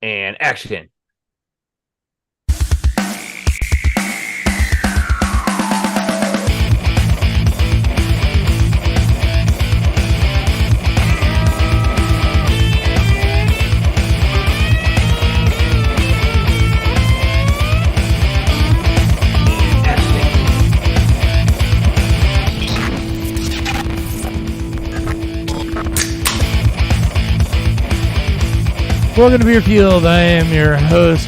and action. And action. Welcome to Beerfield. I am your host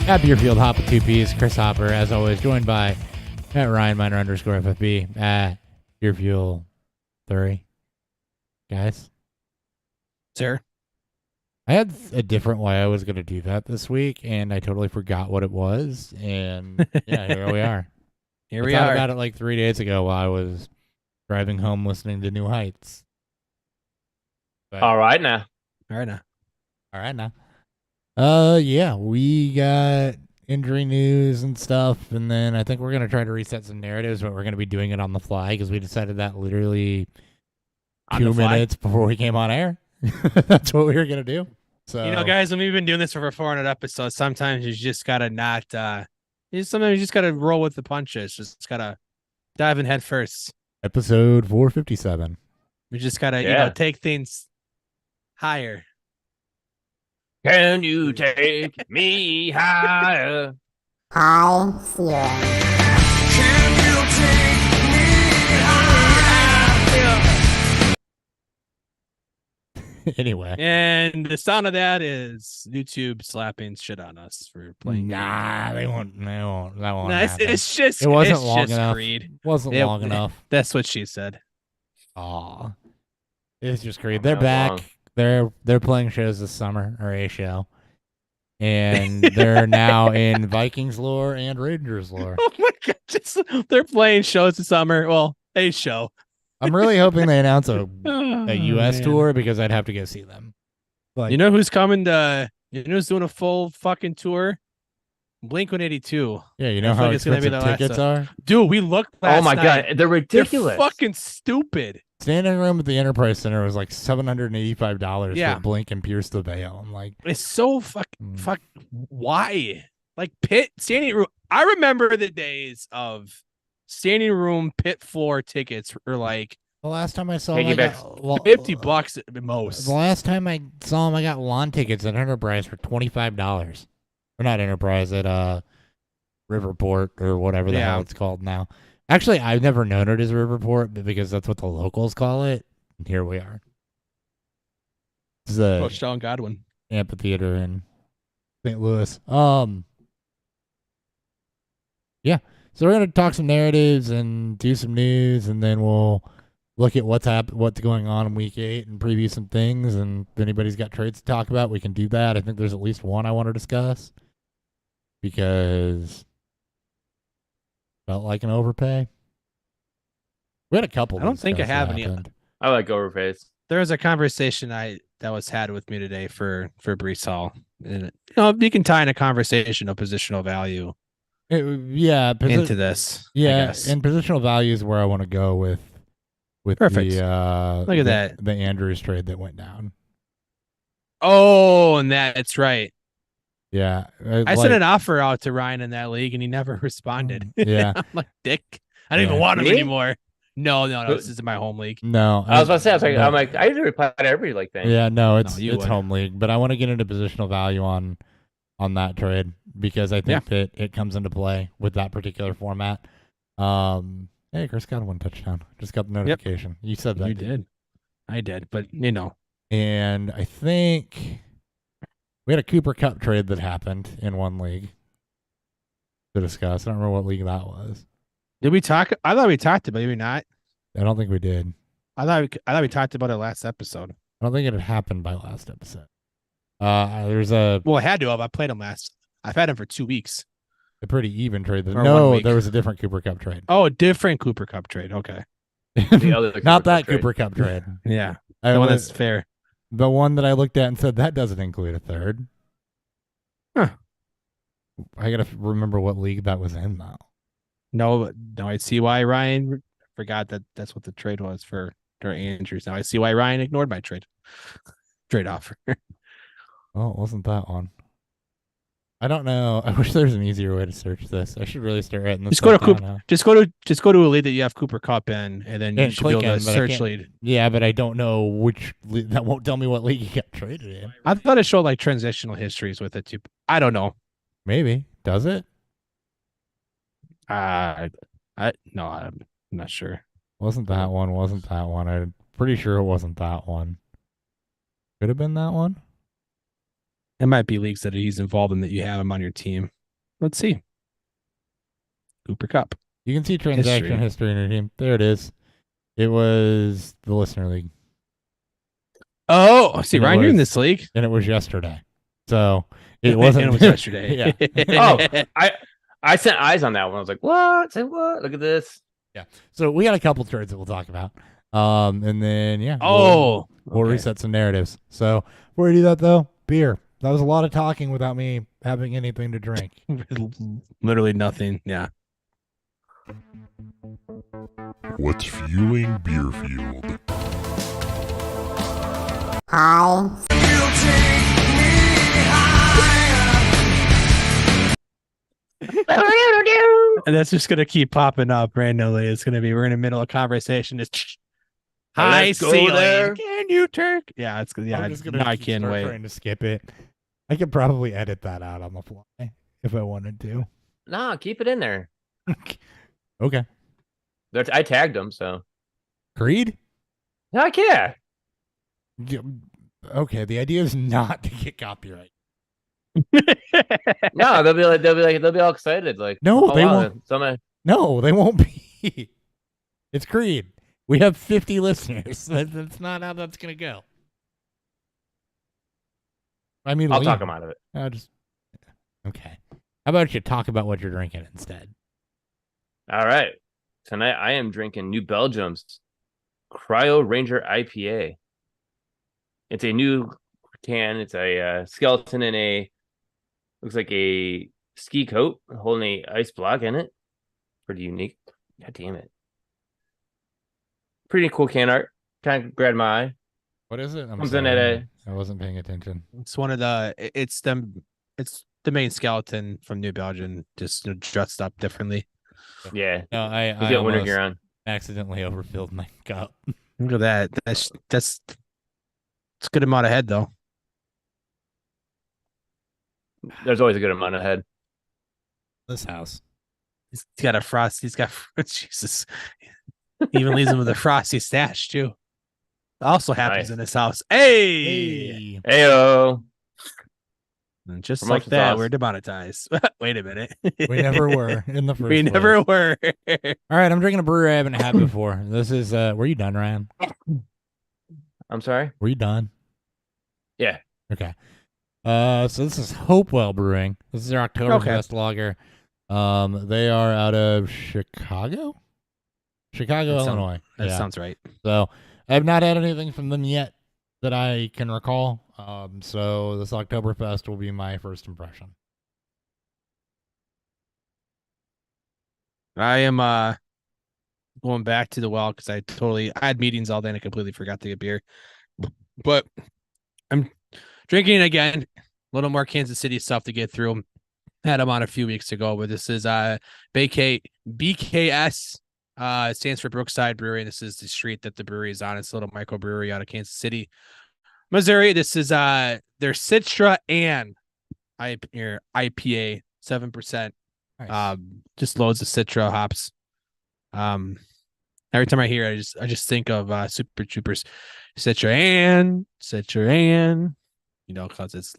at Beerfield Hop with two P's, Chris Hopper, as always, joined by at Ryan Miner underscore FFB at Beerfield 3. Guys, Sir. I had a different way I was going to do that this week, and I totally forgot what it was. And yeah, here we are. Here I we thought are. about it like 3 days ago while I was driving home listening to New Heights. But, All right now. All right now. all right now. Yeah, we got injury news and stuff, and then I think we're gonna try to reset some narratives, but we're gonna be doing it on the fly because we decided that literally On the 2 fly? minutes before we came on air. That's what we were gonna do. So You know, guys, when we've been doing this for over 400 episodes, sometimes you just gotta not. Sometimes you just gotta roll with the punches. Just gotta dive in head first. episode 457. We just gotta, Yeah. take things higher. Can you take me higher? High Sierra. Anyway, And the sound of that is YouTube slapping shit on us for playing. nah, they won't. That won't No, happen. it's just. It wasn't it's long just enough. Creed. Wasn't It- long enough. That's what she said. Aw, it's just great. Oh, They're that back. long. They're playing shows this summer, or a show, and they're now in Vikings lore and Rangers lore. Oh my god! They're playing shows this summer. Well, a show. I'm really hoping they announce a Oh, U.S. man. tour because I'd have to go see them. Like, You know who's coming to? You know who's doing a full fucking tour? Blink-182. yeah, you know I feel how like it's gonna be expensive the last tickets are. Dude, we looked Oh last my night. god, they're They're ridiculous. fucking stupid. Standing room at the Enterprise Center was like $785 Yeah. for Blink and Pierce the Veil. I'm like, It's so fucking Mm. fuck. Why? Like pit standing room. I remember the days of standing room pit floor tickets were like the last time I saw Take him, it I back. got, well, $50 at most. The last time I saw him, I got lawn tickets at Enterprise for $25. Or not Enterprise, at Riverport or whatever the Yeah. hell it's called now. Actually, I've never known it as Riverport, but because that's what the locals call it. And here we are. This is a Rochelle and Godwin. amphitheater in St. Louis. Yeah. So we're gonna talk some narratives and do some news, and then we'll look at what's going on in week 8 and preview some things. And if anybody's got trades to talk about, we can do that. I think there's at least one I want to discuss because felt like an overpay. We had a couple. I to don't think I discuss have that any- happened. I like overpays. There was a conversation that was had with me today for Brees Hall. And you can tie in a conversation of positional value Yeah, into this. I yeah, guess. and positional value is where I want to go with Perfect. the Look at that. the Andrews trade that went down. Oh, and that's right. Yeah, I sent an offer out to Ryan in that league, and he never responded. Yeah. I'm like, dick. I don't even Yeah. want him Me? anymore. No. This is my home league. No, I was about to say, no. I'm like, I usually reply to every thing. Yeah, no, it's you it's would. home league, but I want to get into positional value on that trade because I think that it comes into play with that particular format. Hey, Chris got one touchdown. Just got the notification. You said that. You did. I did, but And I think we had a Cooper Cup trade that happened in one league to discuss. I don't remember what league that was. did we talk? I thought we talked about it. Maybe not. I don't think we did. I thought we talked about it last episode. I don't think it had happened by last episode. There's a Well, I had to have. I played him last. I've had him for 2 weeks. pretty even trade. Or 1 No, week. there was a different Cooper Cup trade. Oh, a different Cooper Cup trade. Okay. The other Cooper Not Cup that trade. Cooper Cup trade. Yeah. I The one was- that's fair. the one that I looked at and said that doesn't include a third. Huh. I gotta remember what league that was in though. No, I see why Ryan forgot that's what the trade was for Andrews. Now I see why Ryan ignored my trade offer. Oh, it wasn't that one. I don't know. I wish there was an easier way to search this. I should really start writing this. Just go to stuff Coop. down now. Just go to a lead that you have Cooper Cup in, and then you And should be able click to in, but I search can't- lead. Yeah, but I don't know which. That won't tell me what league he got traded in. I thought it showed like transitional histories with it too. I don't know. Maybe does it? I'm not sure. Wasn't that one? Wasn't that one? I'm pretty sure it wasn't that one. Could have been that one. It might be leagues that he's involved in that you have him on your team. Let's see. Cooper Cup. You can see transaction history in your team. There it is. It was the listener league, Oh, see, And it Ryan, you're in was- this league. and it was yesterday. So it wasn't. And it was yesterday. Yeah. Oh, I sent eyes on that one. I was like, what? Say what? Look at this. So we got a couple trades that we'll talk about. And then we'll Oh, okay. reset some narratives. So before we do that though, beer. That was a lot of talking without me having anything to drink. Literally nothing. Yeah. What's fueling Beer Fueled? High And that's just gonna keep popping up randomly. It's gonna be we're in the middle of a conversation. Just high Let's go ceiling. there. Can you turn? Yeah, it's yeah. I'm just gonna I keep can't start wait. trying to skip it. I could probably edit that out on the fly if I wanted to. Nah, keep it in there. Okay. I tagged them, so Creed? heck yeah. Yeah, okay, the idea is not to get copyright. No, they'll be all excited. Like, No, oh, they wow, won't. Somebody, No, they won't be. It's Creed. We have 50 listeners. That's not how that's gonna go. I mean, I'll Liam- talk them out of it. I'll just okay. How about you talk about what you're drinking instead? All right. Tonight I am drinking New Belgium's Cryo Ranger IPA. It's a new can. It's a skeleton in a looks like a ski coat holding a ice block in it. Pretty unique. God damn it. Pretty cool can art. Kind of grabbed my eye. What is it? Comes in at a- I wasn't paying attention. It's one of the. It's the main skeleton from New Belgium, just dressed up differently. Yeah. No, I You get winter almost gear on. accidentally overfilled my cup. Look at that. That's it's a good amount of head though. There's always a good amount of head. This house. He's got a frost. He's got Jesus. He even leaves him with a frosty stash too. Also happens Nice. in this house. Hey, Ayo. and just Promotion like that, sauce. we're demonetized. Wait a minute. We never were in the first We place. never were. All right, I'm drinking a brewery I haven't had before. This is were you done, Ryan? I'm sorry. Were you done? Yeah. Okay. So this is Hopewell Brewing. This is their Oktoberfest lager. They are out of Chicago? Chicago, That sound- Illinois. That Yeah. sounds right. So I have not had anything from them yet that I can recall. So this Oktoberfest will be my first impression. I am going back to the well because I had meetings all day and I completely forgot to get beer. But I'm drinking again. A little more Kansas City stuff to get through. Had them on a few weeks ago, but this is BKS. It stands for Brookside Brewery. This is the street that the brewery is on. It's a little microbrewery out of Kansas City, Missouri. This is their Citra and IPA, 7%. Nice. Just loads of Citra hops. Every time I hear it, I just think of Super Troopers, Citra and, you know, because it's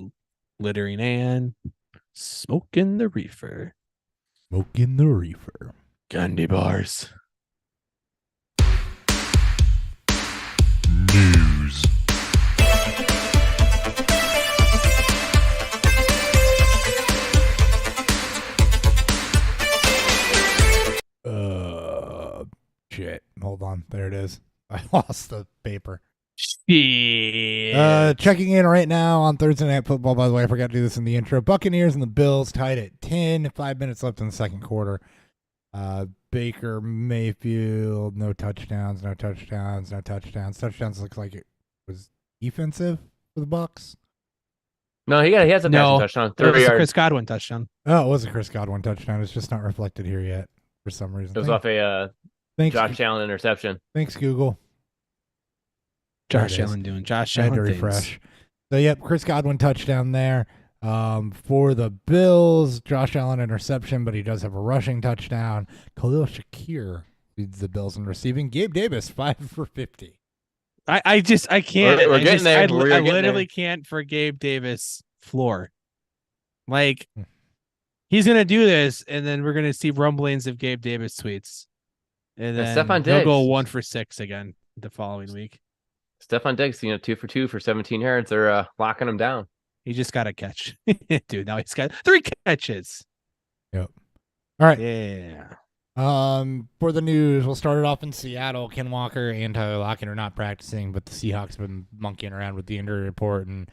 littering and smoking the reefer, Smoking the reefer. candy bars. News. Shit. Hold on. There it is. I lost the paper. Yeah. Checking in right now on Thursday Night Football. By the way, I forgot to do this in the intro. Buccaneers and the Bills tied at 10. 5 minutes left in the second quarter. Baker Mayfield, no touchdowns. Touchdowns looks like it was defensive for the Bucs. No, he has a passing touchdown. It 30 was a yards. Chris Godwin touchdown. Oh, it was a Chris Godwin touchdown. It's just not reflected here yet for some reason. It was off a Thanks, Josh Allen interception. Thanks, Google. There it Josh is. Allen doing Josh I had Allen to things. refresh. So, yep, Chris Godwin touchdown there. For the Bills, Josh Allen interception, but he does have a rushing touchdown. Khalil Shakir leads the Bills in receiving. Gabe Davis, 5 for 50. I can't. We're getting there. I We're getting literally there. can't for Gabe Davis floor. Like he's gonna do this, and then we're gonna see rumblings of Gabe Davis tweets, and then Stephon he'll go Diggs. 1 for 6 again the following week. Stephon Diggs, 2 for 2 for 17 yards. They're locking him down. He just got a catch, dude. Now he's got 3 catches. Yep. All right. Yeah. For the news, we'll start it off in Seattle. Ken Walker and Tyler Lockett are not practicing, but the Seahawks have been monkeying around with the injury report and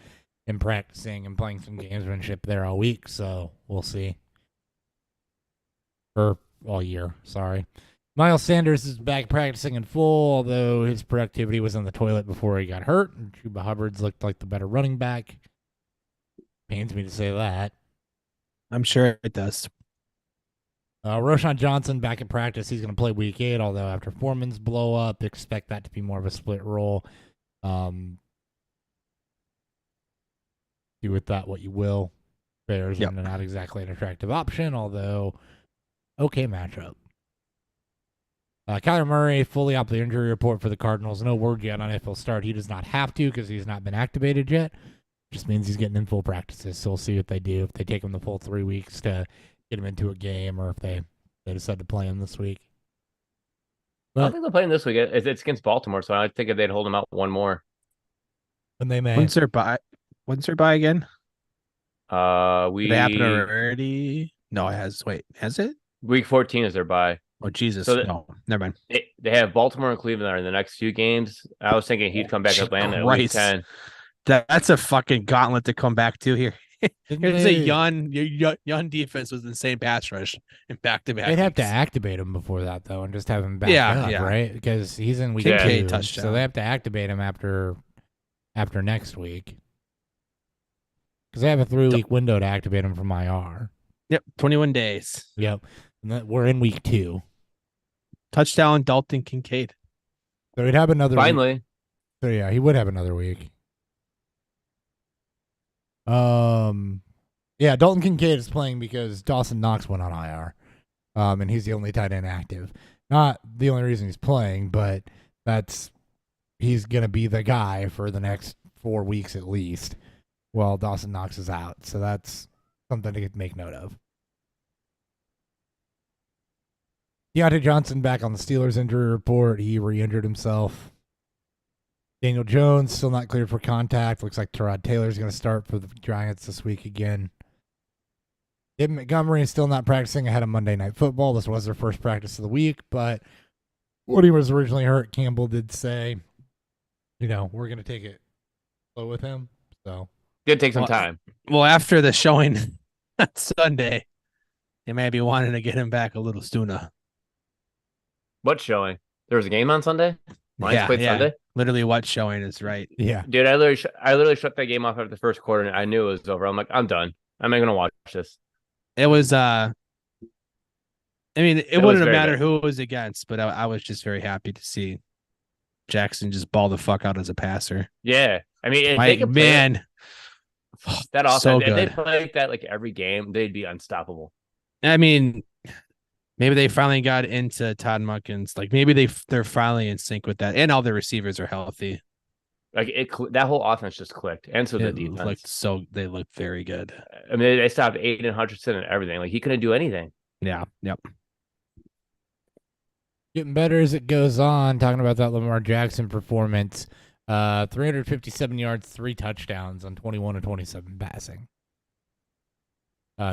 practicing and playing some gamesmanship there all week, so we'll see. Or all year, sorry. Miles Sanders is back practicing in full, although his productivity was on the toilet before he got hurt. And Chuba Hubbard's looked like the better running back. Pains me to say that. I'm sure it does. Roshan Johnson back in practice. He's going to play week 8, although after Foreman's blow up, expect that to be more of a split role. Do with that what you will. Bears are not exactly an attractive option, although okay matchup. Kyler Murray fully off the injury report for the Cardinals. No word yet on if he'll start. He does not have to because he's not been activated yet. Just means he's getting in full practices, so we'll see what they do. If they take him the full 3 weeks to get him into a game, or if they decide to play him this week. I don't think they'll play him this week. It's against Baltimore, so I think if they'd hold him out one more. And they may. When's their bye again? Did it happen already? No, it has. Wait, has it? Week 14 is their bye. Oh Jesus! So No, never mind. They have Baltimore and Cleveland in the next 2 games. I was thinking he'd come back to Atlanta at week 10. That's a fucking gauntlet to come back to here. Here's a young defense with insane pass rush and back-to-back. They'd have to activate him before that, though, and just have him back up, right? Because he's in week 2, touchdown. So they have to activate him after next week. Because they have a 3-week window to activate him from IR. Yep, 21 days. Yep. And we're in week 2. Touchdown, Dalton Kincaid. So he'd have another Finally. week. So yeah, he would have another week. Yeah, Dalton Kincaid is playing because Dawson Knox went on IR. And he's the only tight end active. Not the only reason he's playing, but he's gonna be the guy for the next 4 weeks at least while Dawson Knox is out. So that's something to make note of. Deontay Johnson back on the Steelers injury report. He re-injured himself. Daniel Jones still not cleared for contact. Looks like Tyrod Taylor's going to start for the Giants this week again. David Montgomery is still not practicing ahead of Monday Night Football. This was their first practice of the week, but when he was originally hurt, Campbell did say, we're going to take it slow with him. So Did take some time. Well, after the showing on Sunday, they may be wanting to get him back a little sooner. What showing? There was a game on Sunday? Lions played Sunday? Literally what showing is right. Yeah. Dude, I literally shut that game off after the first quarter, and I knew it was over. I'm like, I'm done. I'm not going to watch this. It was, it wouldn't have mattered good. who it was against, but I was just very happy to see Jackson just ball the fuck out as a passer. Yeah. I mean, if they Like, could play man, that offense, so if they good. play like that like every game, they'd be unstoppable. I mean, maybe they finally got into Todd Munkins. Like maybe they're finally in sync with that, and all their receivers are healthy. Like that whole offense just clicked, and so the defense. They looked very good. I mean, they stopped Aiden Hutchinson and everything. Like he couldn't do anything. Yeah. Yep. Getting better as it goes on. Talking about that Lamar Jackson performance. 357 yards, 3 touchdowns on 21 of 27 passing.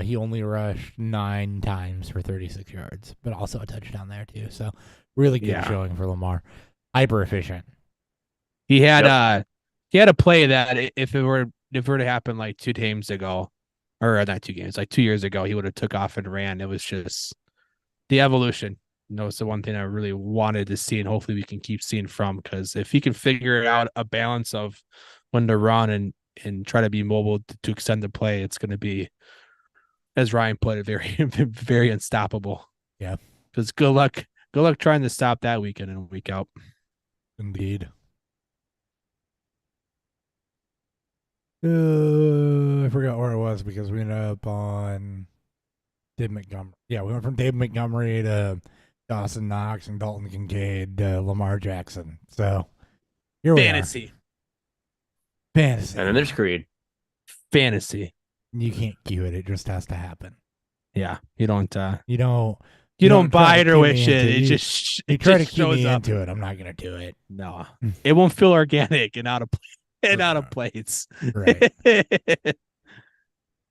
He only rushed 9 times for 36 yards, but also a touchdown there too. So really good showing for Lamar. Hyper efficient. He had a play that if it were to happen like 2 games ago, or not 2 games, like 2 years ago, he would have took off and ran. It was just the evolution. It's the one thing I really wanted to see, and hopefully we can keep seeing from, because if he can figure out a balance of when to run and and try to be mobile to extend the play, it's going to be, as Ryan put it, very, very unstoppable. Yeah. Because good luck trying to stop that week in and week out. Indeed. I forgot where it was because we ended up on Dave Montgomery. Yeah, we went from Dave Montgomery to Dawson Knox and Dalton Kincaid to Lamar Jackson. So here we Fantasy. are. Fantasy. And then there's Creed. Fantasy. You can't cue it. It just has to happen. Yeah. You don't You don't buy try it to or cue wish me it. into It you- just You it try to just cue shows me up. into it. I'm not going to do it. No. It won't feel organic and out of place. Right.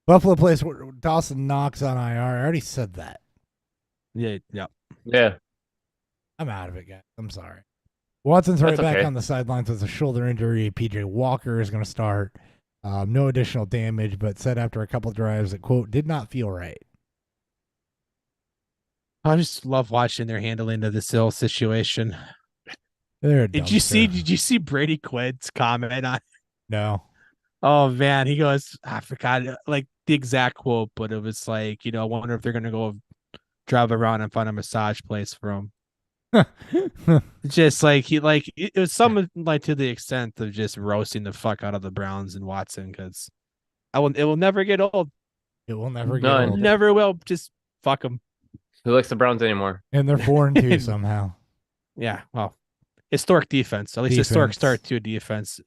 Buffalo plays Dawson Knox on IR. I already said that. Yeah. Yeah. I'm out of it, guys. I'm sorry. Watson's right That's back okay. on the sidelines with a shoulder injury. PJ Walker is going to start. No additional damage, but said after a couple drives that, quote, did not feel right. I just love watching their handling of this ill situation. They're a Did you dumpster. see Brady Quinn's comment on? No. Oh man, he goes, I forgot like the exact quote, but it was like, I wonder if they're gonna go drive around and find a massage place for him. Just like it was something like to the extent of just roasting the fuck out of the Browns and Watson because it will never get old. It will never get No, and- old. Never will. Just fuck them. Who likes the Browns anymore? And they're 4-2 somehow. Yeah. Well, historic defense. At least historic Defense. start to a defense.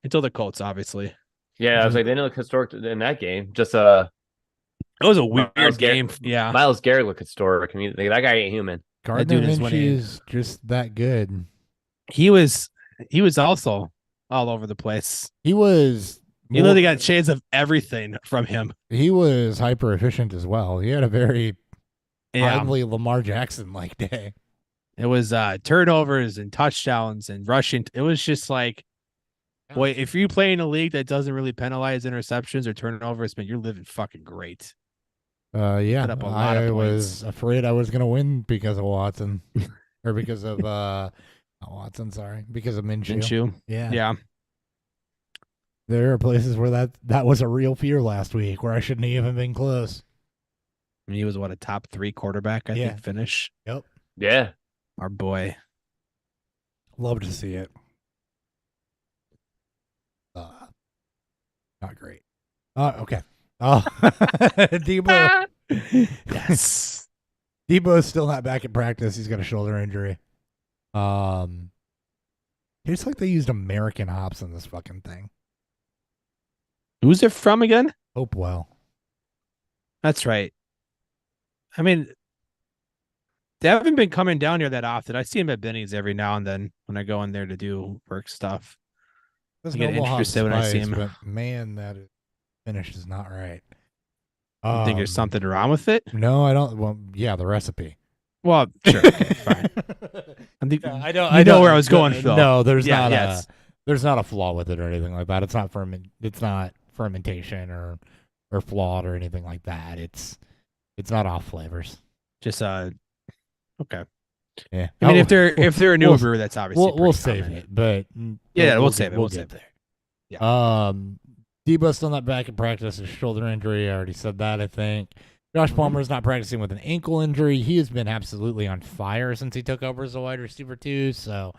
Until the Colts, obviously. Yeah, I was like, they didn't look historic in that game. Just It was a weird Myles game. Garrett- Yeah. Miles Garrett looked historic. I mean, that guy ain't human. Gardner dude is Minshew winning. is just that good. He was also all over the place. He was You literally got shades of everything from him. he was hyper efficient as well. He had a very Yeah. oddly Lamar Jackson like day. It was turnovers and touchdowns and rushing. It was just like, boy, if you play in a league that doesn't really penalize interceptions or turnovers, man, you're living fucking great. Yeah, Put up a lot of I points. was afraid I was gonna win because of Watson, or because of not Watson. Sorry, because of Minshew. Minshew. Yeah, Yeah. There are places where that was a real fear last week, where I shouldn't even been close. I mean, he was a top 3 quarterback, I Yeah. think, finish. Yeah. Our boy. Love to see it. Not great. Okay. Oh, Debo. Yes. Debo's still not back at practice. He's got a shoulder injury. It's like they used American hops in this fucking thing. Who's it from again? Hopewell. That's right. I mean, they haven't been coming down here that often. I see him at Benny's every now and then when I go in there to do work stuff. That's I get Noble Hop interested when I see Spice, him. But man, that finish is not right. I think there's something wrong with it. No, I don't. Well, yeah, the recipe. Well, sure. Okay, fine. I think I don't. you know where I was going, Phil. No, there's Yeah, not yes. there's not a flaw with it or anything like that. It's not fermentation or flawed or anything like that. It's not off flavors. Just okay. Yeah. I mean, Oh, if they're a new we'll- brewer, that's obviously we'll pretty save common. it, but Yeah, we'll save it. We'll get save it. there. Debo's still not back in practice. His shoulder injury. I already said that. I think Josh Palmer is not practicing with an ankle injury. He has been absolutely on fire since he took over as a wide receiver too. So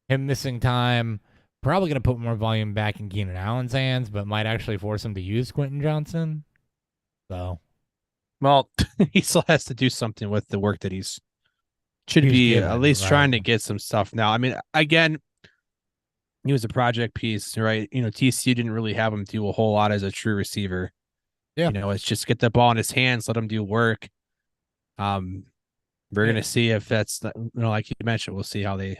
him missing time probably going to put more volume back in Keenan Allen's hands, but might actually force him to use Quentin Johnson. So Well, he still has to do something with the work that he's should He's be given, at least right. trying to get some stuff now. I mean, again, he was a project piece, right? TCU didn't really have him do a whole lot as a true receiver. Yeah. It's just get the ball in his hands, let him do work. We're gonna see if that's like you mentioned, we'll see how they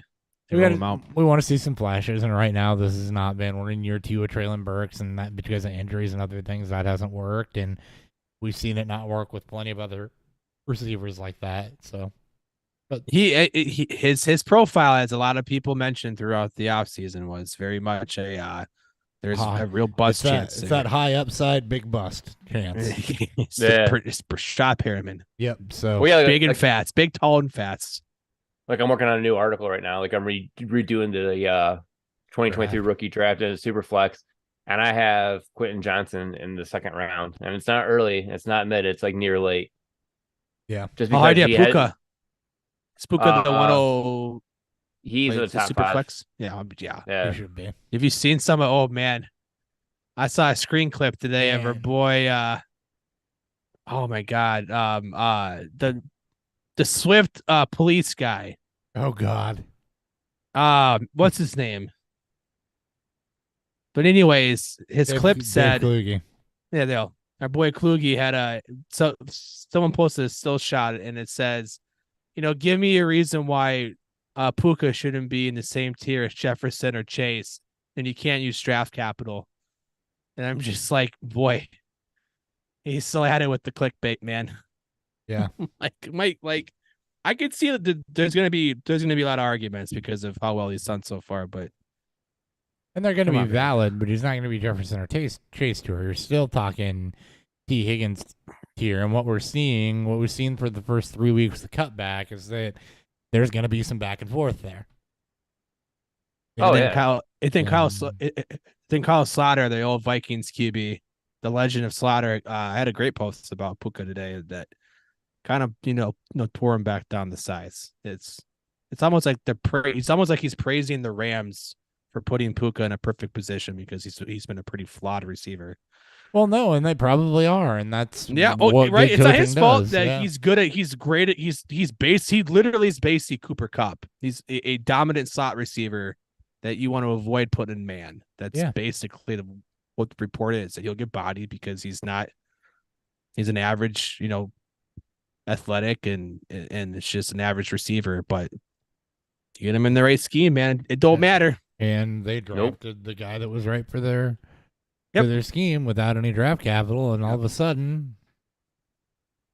roll him out. we want to see some flashes, and right now this has not been. We're in year 2 of Traylon Burks, and that because of injuries and other things that hasn't worked, and we've seen it not work with plenty of other receivers like that. So, but His profile, as a lot of people mentioned throughout the offseason, was very much there's a real bust chance. it's that high upside, big bust chance. it's Yeah. it's Brashad Perriman. Yep. So Well, yeah, Big and like, fats, big, tall, and fats. like I'm working on a new article right now. Like I'm redoing the 2023 Draft. rookie draft and super flex. and I have Quentin Johnson in the second round, and it's not early, it's not mid, it's like near late. Yeah. Just Oh, because idea he had, Puka. Is Puka the 10? he's in the Wait, top super 5. flex? Yeah, yeah. Yeah, He should be. Have you seen some of? Oh man, I saw a screen clip today of our Man. boy. Oh my god. The Swift police guy. Oh God. What's his name? But anyways, his clip said, Kluge. yeah, they'll. Our boy Kluge had someone posted a still shot and it says, give me a reason why Puka shouldn't be in the same tier as Jefferson or Chase, and you can't use draft capital. And I'm just like, boy, he's still at it with the clickbait, man. Yeah. like I could see that there's gonna be a lot of arguments because of how well he's done so far, but And they're going to Come be on, man. valid, but he's not going to be Jefferson or Chase tour. You're still talking T. Higgins tier. And what we've seen for the first 3 weeks of the cutback is that there's going to be some back and forth there. Oh, I think yeah. Kyle Slaughter, the old Vikings QB, the legend of Slaughter, had a great post about Puka today that kind of tore him back down the size. It's almost like it's almost like he's praising the Rams for putting Puka in a perfect position because he's been a pretty flawed receiver. Well, no, and they probably are, and that's Yeah, what right. good It's not coaching his fault does, that yeah. he's good at. He's great at. He literally is basically Cooper Kupp. He's a dominant slot receiver that you want to avoid putting in man. That's Yeah. basically what the report is, that he'll get bodied because he's an average, athletic and it's just an average receiver. But you get him in the right scheme, man, it don't matter. And they drafted the guy that was right for their Yep. for their scheme without any draft capital, and all of a sudden,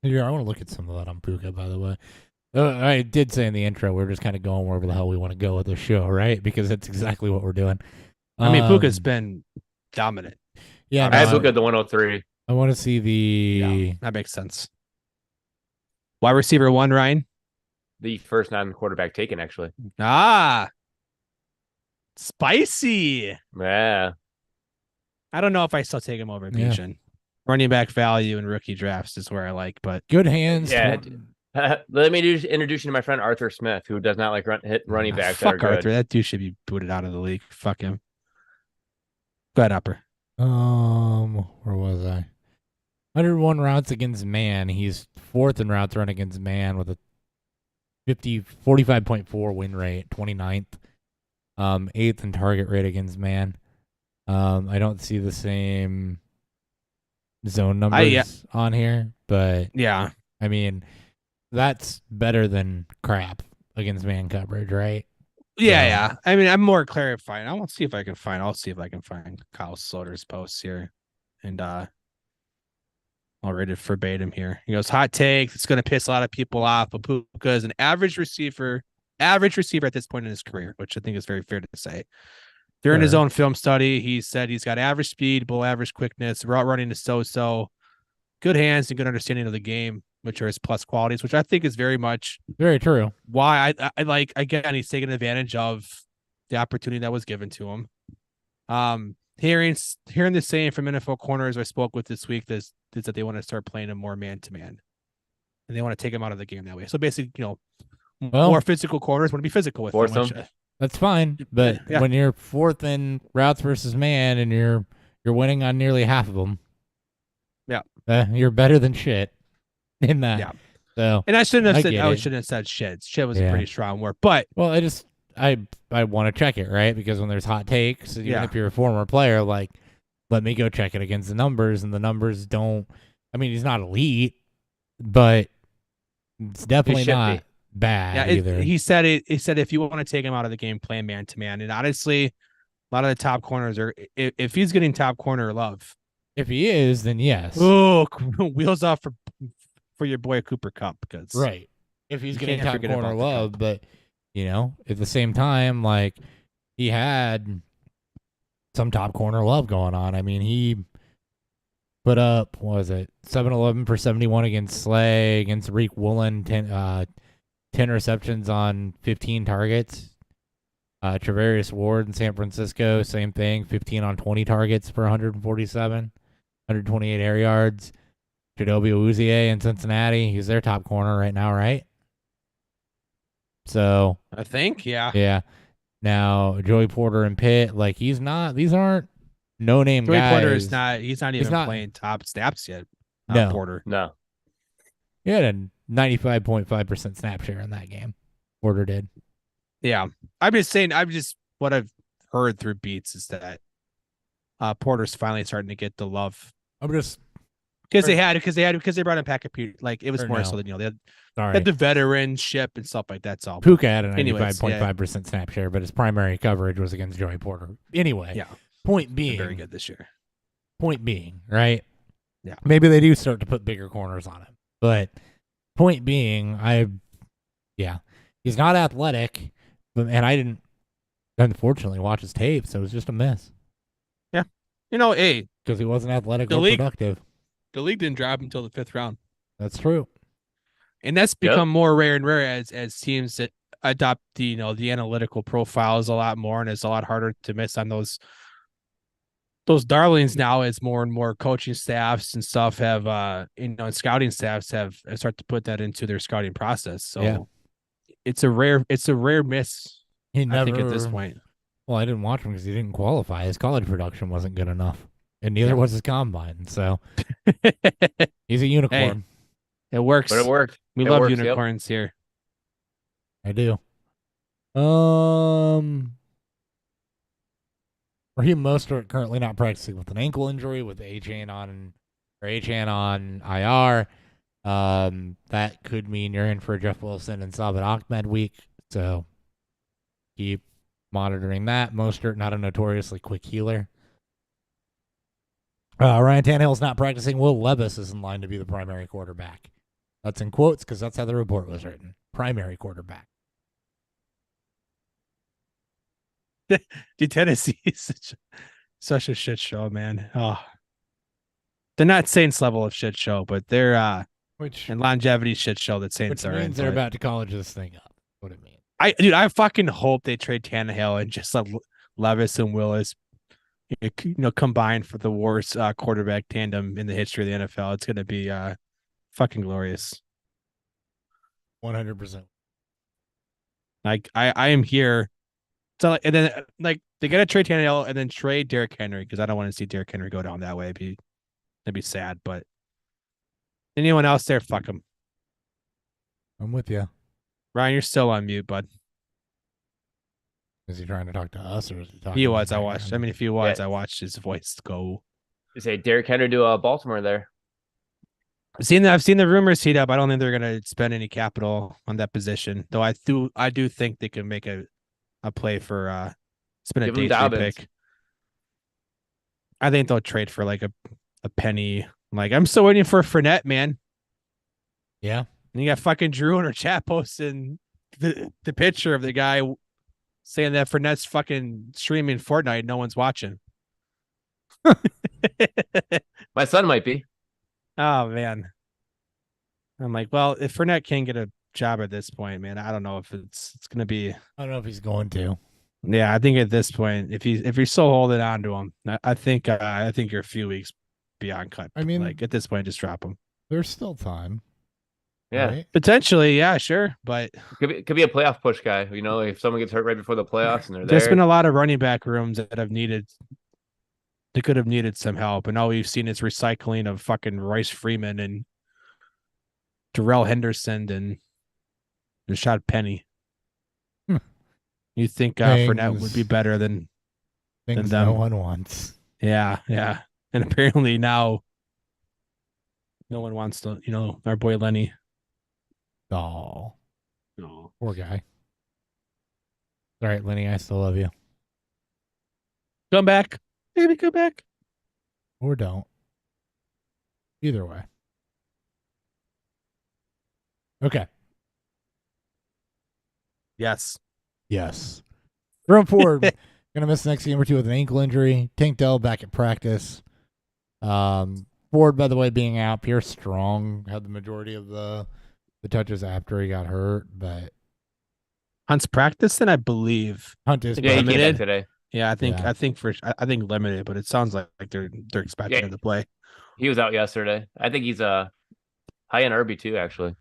I want to look at some of that on Puka, by the way. I did say in the intro we're just kind of going wherever the hell we want to go with this show, right? Because that's exactly what we're doing. I mean, Puka's been dominant. Yeah, I have no, Puka at the 103. I want to see the. Yeah, that makes sense. Wide receiver 1, Ryan. The first non-quarterback taken, actually. Spicy. Yeah. I don't know if I still take him over Yeah. Bijan. Running back value in rookie drafts is where I like, but Good hands. Yeah. Let me introduce you to my friend Arthur Smith, who does not like hit running backs that are fuck good. Arthur. That dude should be booted out of the league. Fuck him. Go ahead, Upper. Where was I? 101 routes against man. He's 4th in routes run against man with a 45.4 win rate, 29th. 8th in target rate against man. I don't see the same zone numbers on here, but Yeah. I mean, that's better than crap against man coverage, right? Yeah. I mean, I'm more clarifying. I'll see if I can find Kyle Slaughter's posts here. And I'll read it verbatim here. He goes, hot take. It's going to piss a lot of people off, but Puka is an average receiver at this point in his career, which I think is very fair to say. During his own film study, he said he's got average speed, below average quickness, route running is so, good hands and good understanding of the game, which are his plus qualities, which I think is very much Very true. why I like, again, he's taking advantage of the opportunity that was given to him. Hearing the same from NFL corners I spoke with this week is that they want to start playing him more man-to-man. And they want to take him out of the game that way. So basically, more physical corners want to be physical with him. Which, that's fine, but when you're 4th in routes versus man and you're winning on nearly half of them, you're better than shit in that. Yeah. So, and I shouldn't have I said shit. Shit was a pretty strong word, but well, I want to check it, right? Because when there's hot takes, even if you're a former player, like, let me go check it against the numbers, and the numbers don't. I mean, he's not elite, but it's definitely not bad either. He said if you want to take him out of the game, play him man to man. And honestly, a lot of the top corners are, if he's getting top corner love, if he is, then yes. Oh, wheels off for your boy Cooper Kupp, because right. If he's getting top corner love, but at the same time, like, he had some top corner love going on. I mean, he put up, what was it, 7-11 for 71 against Slay, against Reek Woolen, 10 receptions on 15 targets. Travarius Ward in San Francisco, same thing, 15 on 20 targets for 147, 128 air yards. Jadobi Awuzie in Cincinnati, he's their top corner right now, right? So I think, yeah. yeah. Now Joey Porter and Pitt, like these aren't no name Joey guys. Porter is not. He's not even playing top snaps yet. No. Porter. No. He had a 95.5% snap share in that game. Porter did. Yeah, I'm just saying. What I've heard through beats is that Porter's finally starting to get the love. Because they brought in Patrick Peter. Like it was more so than they had the veteranship and stuff like that's all. Puka had a 95.5% snap share, but his primary coverage was against Joey Porter. Anyway, yeah. Point being, very good this year. Point being, right? Yeah. Maybe they do start to put bigger corners on him, but point being, he's not athletic, and I didn't unfortunately watch his tape, so it was just a miss. Yeah, because he wasn't athletic or productive. The league didn't drop him until the 5th round. That's true. And that's become more rare and rare as teams that adopt the analytical profiles a lot more, and it's a lot harder to miss on those darlings now as more and more coaching staffs and stuff have and scouting staffs have start to put that into their scouting process. So it's a rare miss. I think at this point. Well, I didn't watch him because he didn't qualify. His college production wasn't good enough. And neither was his combine, so he's a unicorn. Hey, it works. But it worked. We love unicorns here. I do. Raheem Mostert currently not practicing with an ankle injury with Achane on IR. That could mean you're in for Jeff Wilson and Sabit Ahmed week, so keep monitoring that. Mostert, not a notoriously quick healer. Ryan Tannehill's not practicing. Will Levis is in line to be the primary quarterback. That's in quotes because that's how the report was written. Primary quarterback. Dude, Tennessee is such a shit show, man. Oh, they're not Saints level of shit show, but they're and longevity shit show that Saints are in. They're about to college this thing up. What it means. I fucking hope they trade Tannehill and just let Levis and Willis combined for the worst quarterback tandem in the history of the NFL. It's going to be fucking glorious. 100%. Like I am here. So and then they got to trade Tannehill and then trade Derrick Henry because I don't want to see Derrick Henry go down that way. That'd be sad. But anyone else there, fuck them. I'm with you. Ryan, you're still on mute, bud. Is he trying to talk to us or is he talking? He was. I watched. I mean, if he was, I watched his voice go. You say Derrick Henry to Baltimore there. I've seen the rumors heat up. I don't think they're gonna spend any capital on that position, though. I do think they can make a play for spend a day 3 pick. I think they'll trade for like a penny. Like I'm still waiting for Fournette, man. Yeah. And you got fucking Drew in her chat posting the picture of the guy saying that Fournette's fucking streaming Fortnite. No one's watching. My son might be. Oh, man. I'm like, well, if Fournette can't get a job at this point, man, I don't know if it's going to be. I don't know if he's going to. Yeah, I think at this point, if you're still holding on to him, I think you're a few weeks beyond cut. I mean, like at this point, just drop him. There's still time. Yeah, right? Potentially, yeah, sure, but could be a playoff push guy. If someone gets hurt right before the playoffs and there's been a lot of running back rooms that could have needed some help, and all we've seen is recycling of fucking Royce Freeman and Darrell Henderson and Rashad Penny. You think Fournette would be better than them? No one wants. Yeah, and apparently now no one wants to. Our boy Lenny. Oh, no, poor guy. All right, Lenny, I still love you. Come back. Maybe come back. Or don't. Either way. Okay. Yes. Jerome Ford gonna miss the next game or two with an ankle injury. Tank Dell back at practice. Ford, by the way, being out. Pierce Strong had the majority of the touches after he got hurt, but Hunt's practicing, I believe. Hunt is Yeah, he came back Limited? today. Yeah, I think Yeah. I think limited, but it sounds like they're expecting Yeah. him to play. He was out yesterday. I think he's high in RB2 actually.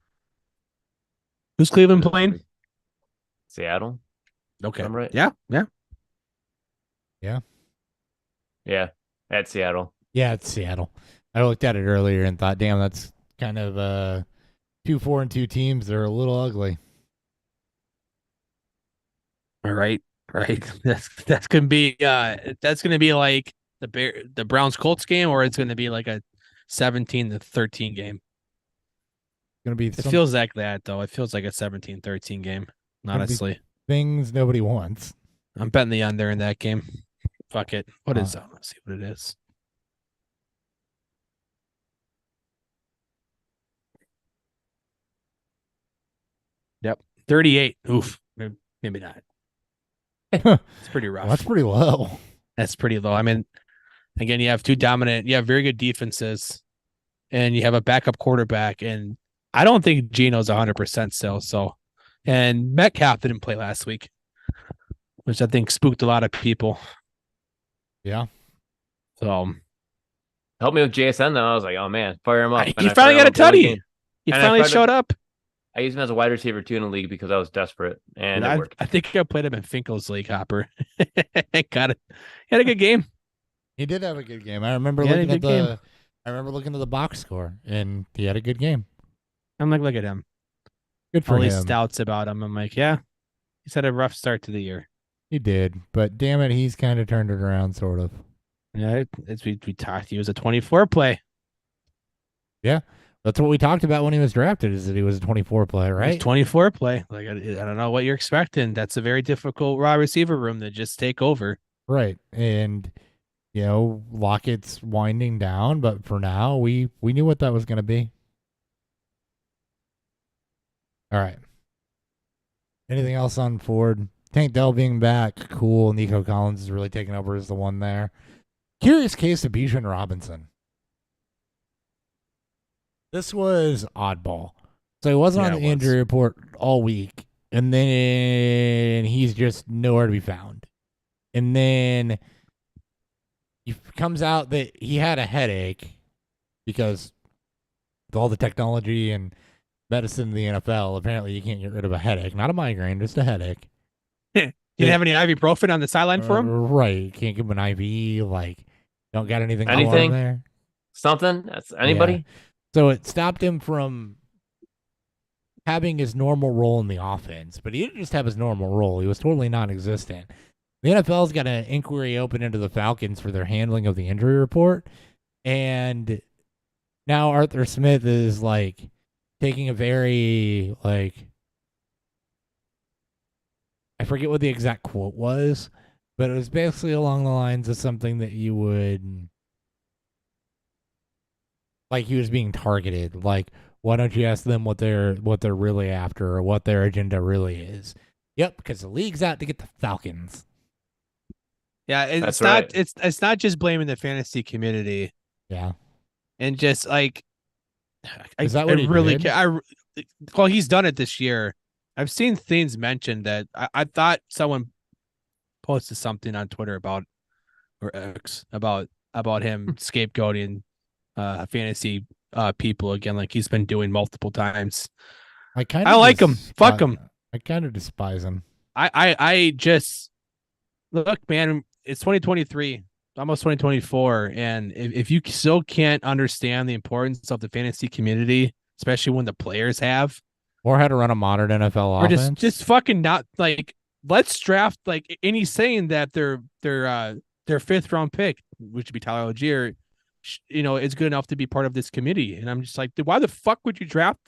Who's Cleveland playing? Seattle. Okay. I'm right. Yeah. Yeah, at Seattle. Yeah, it's Seattle. I looked at it earlier and thought, damn, that's kind of 2 4-2 teams. They're a little ugly. All right. Right. That's gonna be like the Browns Colts game, or it's gonna be like a 17-13 game. Gonna be It some feels like that though. It feels like a 17-13 game. be- Honestly. things nobody wants. I'm betting the under in that game. Fuck it. What is Uh, that? Let's see what it is. Yep. 38. Oof. Maybe not. It's pretty rough. That's pretty low. That's pretty low. I mean, again, you have very good defenses, and you have a backup quarterback, and I don't think Geno's 100% still. So, and Metcalf didn't play last week, which I think spooked a lot of people. Yeah. So Help me with JSN though. I was like, oh man, fire him up. he And I finally fired got him a up in the tutty. game. He And I finally tried to- showed up. I used him as a wide receiver 2 in the league because I was desperate, and it I worked. think I played him in Finkel's league, Hopper. Got it. He had a good game. He did have a good game. I remember He had a looking at good game. the box score, and he had a good game. I'm like, look at him. Good for All these him. stouts about him. I'm like, yeah, he's had a rough start to the year. He did, but damn it, he's kind of turned it around, sort of. Yeah, we talked. He was a 24 play. That's what we talked about when he was drafted, is that he was a 24 player, He was right? 24 play. Like I don't know what you're expecting. That's a very difficult raw receiver room to just take over. Right. And, Lockett's winding down, but for now, we knew what that was going to be. All right. Anything else on Ford? Tank Dell being back, cool. Nico Collins is really taking over as the one there. Curious case of Bijan Robinson. This was oddball. So he wasn't Yeah, on it the was. injury report all week, and then he's just nowhere to be found. And then it comes out that he had a headache because with all the technology and medicine in the NFL, apparently you can't get rid of a headache. Not a migraine, just a headache. You didn't have any ibuprofen on the sideline for him? Right. Can't give him an IV. Like, don't got anything going Anything? there. Something? That's anybody? So it stopped him from having his normal role in the offense, but he didn't just have his normal role. He was totally non-existent. The NFL's got an inquiry open into the Falcons for their handling of the injury report, and now Arthur Smith is like taking a very I forget what the exact quote was, but it was basically along the lines of something that you would like he was being targeted. Like, why don't you ask them what they're really after or what their agenda really is? Yep, because the league's out to get the Falcons. Yeah, it's That's not right. it's not just blaming the fantasy community Yeah. and just like Is that what he really did? well, he's done it this year. I've seen things mentioned that I thought someone posted something on Twitter about or X about him scapegoating fantasy people again, like he's been doing multiple times. I like him. Fuck him. I kind of despise him. I just look, man, it's 2023, almost 2024, and if you still can't understand the importance of the fantasy community, especially when the players have, Or how to run a modern NFL or offense. just fucking not like let's draft like, and he's saying that their 5th round pick, which would be Tyler Algier, is good enough to be part of this committee, and I'm just like, dude, why the fuck would you draft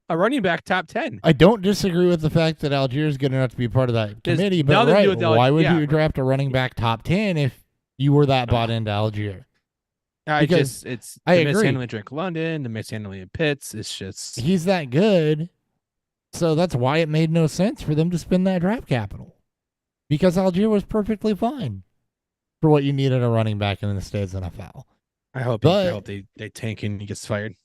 a running back top 10? I don't disagree with the fact that Algier is good enough to be part of that There's committee, but nothing to do right, with why would yeah, you right. draft a running back top 10 if you were that bought into Algier? Because It's I the agree. mishandling of Drake London, the mishandling of Pitts. It's just He's that good, so that's why it made no sense for them to spend that draft capital. Because Algier was perfectly fine for what you needed a running back in the States NFL. I hope But- they tank and he gets fired.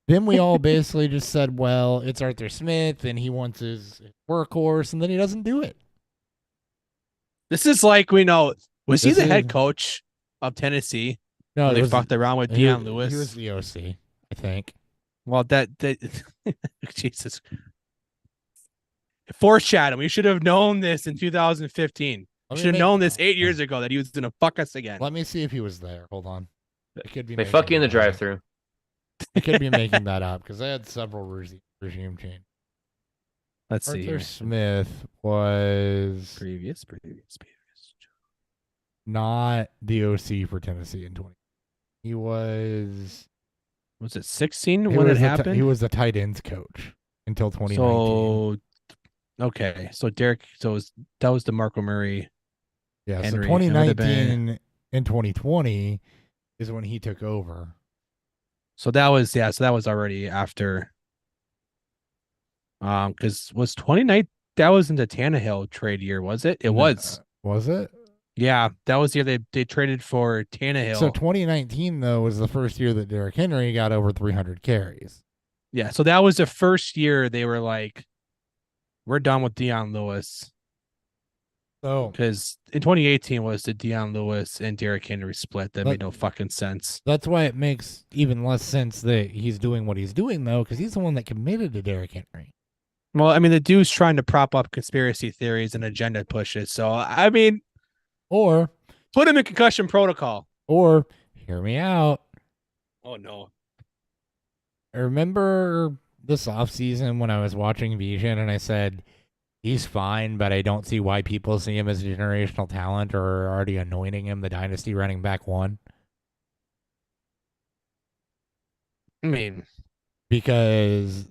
Then we all basically just said, well, it's Arthur Smith and he wants his workhorse, and then he doesn't do it. This is like we know. Was he This the head is- coach of Tennessee? No, when it they was, fucked around with he- Deion Lewis. He was the OC, I think. Well, that Jesus. Foreshadowing. We should have known this in 2015. Let We me should have make- known this 8 years ago that he was gonna fuck us again. Let me see if he was there. Hold on. It could be. They making fuck you in the that up. drive-through. I could be making that up because I had several regime change. Let's see. Arthur Here. Smith was Previous. not the OC for Tennessee in 20. He was. Was it 16 He when it was the happened? he was the tight ends coach until 2019. So okay, so Derek, that was DeMarco Murray. Yeah, Henry, so it would've 2019 and 2020 is when he took over. So that was already after. Because was 29 that was in the Tannehill trade year, was it? It was. Was it? Yeah, that was the year they traded for Tannehill. So 2019 though was the first year that Derrick Henry got over 300 carries. Yeah, so that was the first year they were like, we're done with Deion Lewis. So Because in 2018 was the Deion Lewis and Derrick Henry split that made no fucking sense. that's why it makes even less sense that he's doing what he's doing though, because he's the one that committed to Derrick Henry. Well, I mean, the dude's trying to prop up conspiracy theories and agenda pushes. So, I mean, Or put him in concussion protocol. hear me out. Oh, no. I remember this offseason when I was watching Bijan and I said, he's fine, but I don't see why people see him as a generational talent or are already anointing him the dynasty running back one. I mean, Because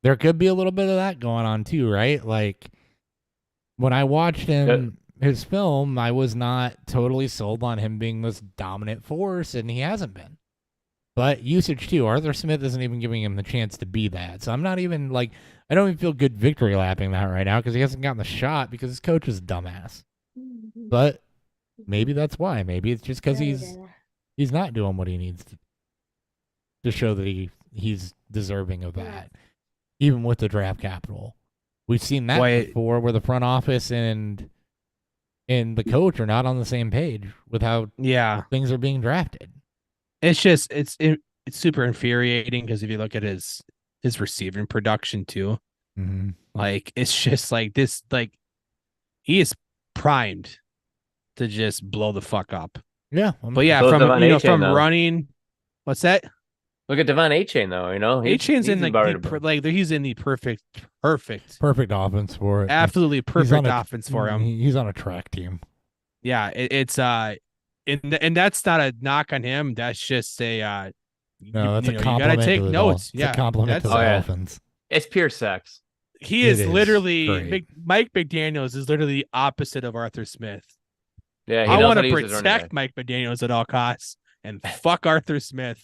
there could be a little bit of that going on too, right? Like when I watched him, his film, I was not totally sold on him being this dominant force, and he hasn't been. But usage too. Arthur Smith isn't even giving him the chance to be that. So I'm not even like, I don't even feel good victory lapping that right now because he hasn't gotten the shot because his coach is a dumbass. But maybe that's why. Maybe it's just because he's not doing what he needs to show that he's deserving of that, even with the draft capital. We've seen that before, where the front office and the coach are not on the same page with how things are being drafted. It's just it's super infuriating because if you look at his receiving production too, like it's just like this, like he is primed to just blow the fuck up. Yeah, but yeah, So from Devon A-Chain, from though. running, what's that? Look at Devon A-Chain though, A-Chain's in about he's in the perfect offense for it. absolutely perfect offense for him. He's on a track team. Yeah, it's and that's not a knock on him. That's just a No, that's a you compliment. gotta take to the notes. It's a compliment to the Dolphins. It's pure sex. He It is is literally great. Mike McDaniels is literally the opposite of Arthur Smith. Yeah, I want to protect Mike McDaniels at all costs and fuck Arthur Smith,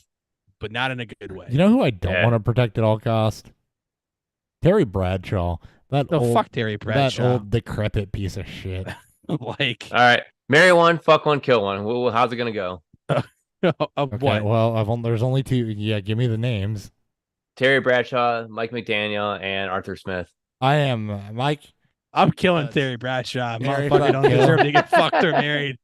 but not in a good way. You know who I don't want to protect at all costs? Terry Bradshaw. Fuck Terry Bradshaw. That old decrepit piece of shit. Like, all right, marry one, fuck one, kill one. How's it gonna go? Okay, what? well, there's only two. Yeah, give me the names. Terry Bradshaw, Mike McDaniel, and Arthur Smith. I am Mike. I'm killing Terry Bradshaw. Terry Motherfucker don't fuck deserve kill. to get fucked or married.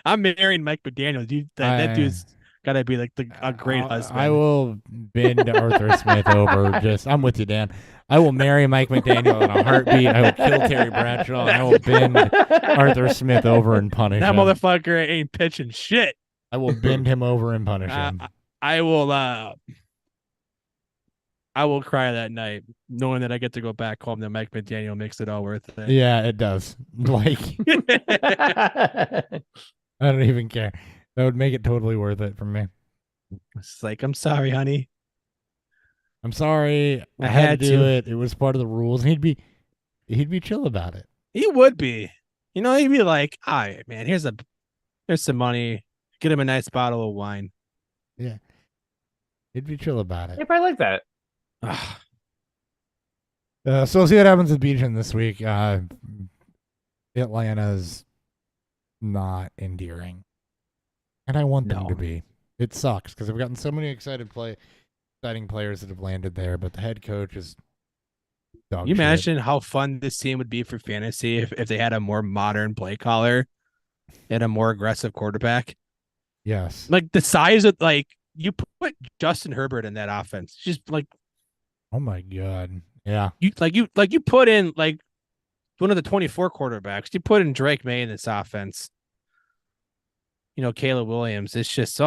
I'm marrying Mike McDaniel. Dude, that dude's gotta be like a great husband. I will bend Arthur Smith over. I'm with you, Dan. I will marry Mike McDaniel in a heartbeat. I will kill Terry Bradshaw. And I will bend Arthur Smith over and punish that him. motherfucker ain't pitching shit. I will bend him over and punish him. I will cry that night knowing that I get to go back home that Mike McDaniel makes it all worth it. Yeah, it does. Like, I don't even care. That would make it totally worth it for me. It's like, I'm sorry, honey. I'm sorry. I had to do it. It was part of the rules. And he'd be chill about it. He would be. You know, he'd be like, all right, man, here's some money. Get him a nice bottle of wine. Yeah. He'd be chill about They it. probably like that. So we'll see what happens with Bijan this week. Atlanta's not endearing. And I want them No. to be. It sucks because I've gotten so many excited exciting players that have landed there, but the head coach is dog You shit. imagine how fun this team would be for fantasy if they had a more modern play caller and a more aggressive quarterback. Yes. Like the size of like you put Justin Herbert in that offense. Just like Oh my god. Yeah. you put in like one of the 24 quarterbacks. You put in Drake May in this offense. You know, Caleb Williams. It's just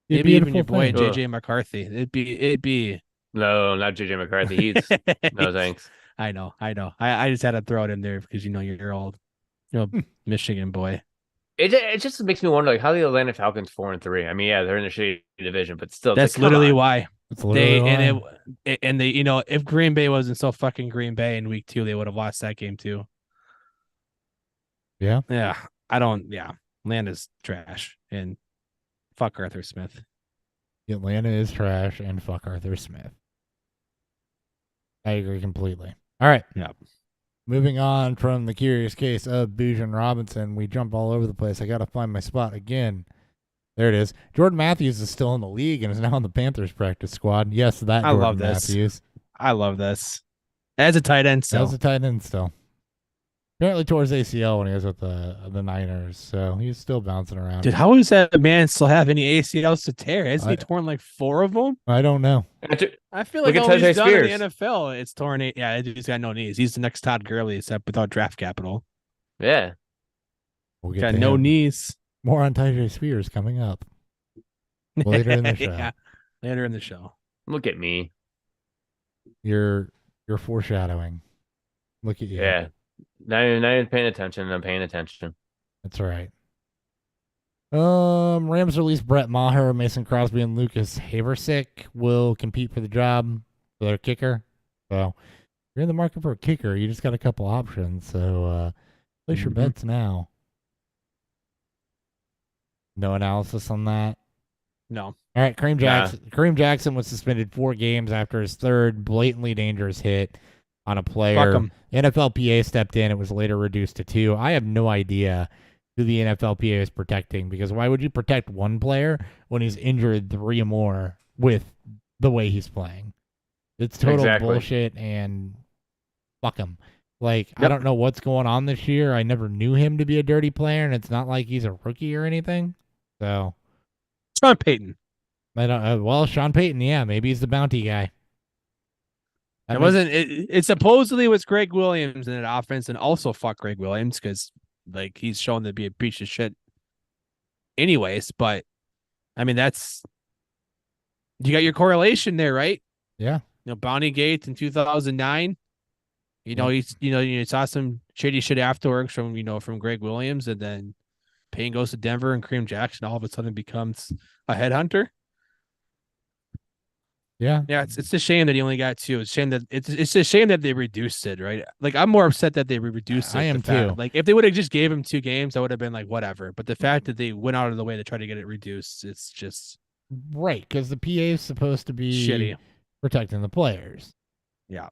maybe even your boy thing. JJ McCarthy. It'd be No, not JJ McCarthy. He's no thanks. I know. I just had to throw it in there because you know you're old, Michigan boy. It just makes me wonder, like, how the Atlanta Falcons 4-3. I mean, yeah, they're in the shady division, but still, That's like, literally come on. why That's literally why. and they if Green Bay wasn't so fucking Green Bay in week 2, they would have lost that game too. Yeah. Yeah. Atlanta's trash and fuck Arthur Smith. Atlanta is trash and fuck Arthur Smith. I agree completely. All right. Yeah. Moving on from the curious case of Bijan Robinson, we jump all over the place. I got to find my spot again. There it is. Jordan Matthews is still in the league and is now on the Panthers practice squad. Yes, that I Jordan love this. Matthews. I love this. As a tight end, That was a tight end still. Apparently towards ACL when he was with the Niners, so he's still bouncing around. Dude, how does that man still have any ACLs to tear? Hasn't he torn like 4 of them? I don't know. I feel like Look at all he's Tajay done in Spears. the NFL, it's torn. Yeah, he's got no knees. He's the next Todd Gurley, except without draft capital. Yeah. We'll get Got to no him. knees. More on Tajay Spears coming up later in the show. Yeah, later in the show. Look at me. You're foreshadowing. Look at you. Yeah. Not even paying attention. I'm paying attention. That's right. Rams released Brett Maher, Mason Crosby, and Lucas Haversick will compete for the job for their kicker. So if you're in the market for a kicker, you just got a couple options. So place your bets now. No analysis on that. No. All right, Kareem Jackson. Kareem Jackson was suspended 4 games after his third blatantly dangerous hit on a player. Fuck him. NFLPA stepped in. It was later reduced to 2. I have no idea who the NFLPA is protecting, because why would you protect one player when he's injured 3 or more with the way he's playing? It's total bullshit, and fuck him. Like, I don't know what's going on this year. I never knew him to be a dirty player, and it's not like he's a rookie or anything. So, Sean Payton. I don't. Well, Sean Payton, yeah, maybe he's the bounty guy. It supposedly was Greg Williams in that offense, and also fuck Greg Williams because like he's shown to be a piece of shit. Anyways, but I mean you got your correlation there, right? Yeah. You know, Bounty Gate in 2009. You know, you saw some shady shit afterwards from Greg Williams, and then Payne goes to Denver, and Kareem Jackson all of a sudden becomes a headhunter. Yeah. Yeah, it's a shame that he only got 2. It's a shame that they reduced it, right? Like, I'm more upset that they reduced it. I am too. Like, if they would have just gave him 2 games, I would have been like, whatever. But the fact that they went out of the way to try to get it reduced, it's just right, because the PA is supposed to be shitty. protecting the players. Yeah.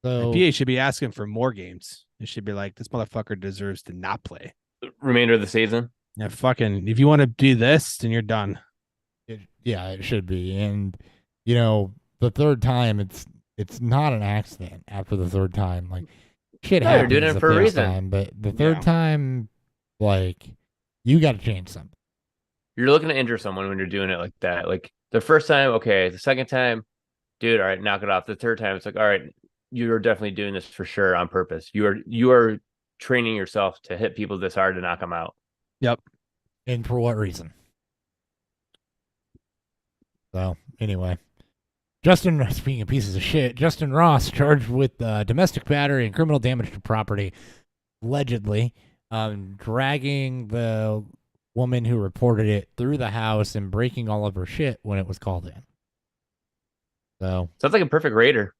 So The PA should be asking for more games. It should be like, this motherfucker deserves to not play. Remainder of the season. Yeah, fucking. If you want to do this, then you're done. it should be. And the third time, it's not an accident. After the third time, like shit No, you're happens doing it the for a first reason. time, but the third time, like, you got to change something. You're looking to injure someone when you're doing it like that. Like the first time, okay. The second time, dude, all right, knock it off. The third time, it's like, all right, you're definitely doing this for sure on purpose. You are training yourself to hit people this hard to knock them out. Yep. And for what reason? So anyway, speaking of pieces of shit, Justin Ross charged with domestic battery and criminal damage to property, allegedly dragging the woman who reported it through the house and breaking all of her shit when it was called in. So Sounds like a perfect raider.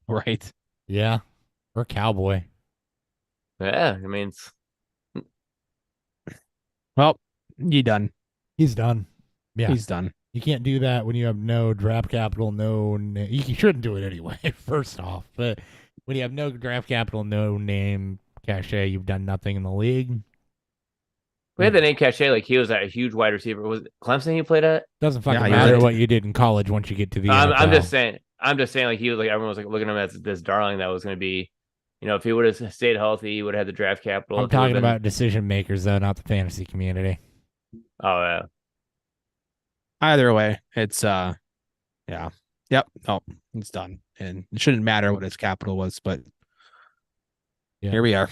Right. yeah, or cowboy. Yeah, I mean, Well, you done. He's done. Yeah, He's done. you can't do that when you have no draft capital, you shouldn't do it anyway, first off. But when you have no draft capital, no name cachet, you've done nothing in the league. We had the name cachet, like he was a huge wide receiver. Was it Clemson he played at? Doesn't fucking he matter was. what you did in college once you get to the NFL. I'm just saying. I'm just saying, like he was like everyone was like looking at him as this darling that was going to be, if he would have stayed healthy, he would have had the draft capital. I'm talking about decision makers though, not the fantasy community. Oh yeah. Either way, it's yeah. Yep. Oh, it's done. And it shouldn't matter what his capital was, but here we are.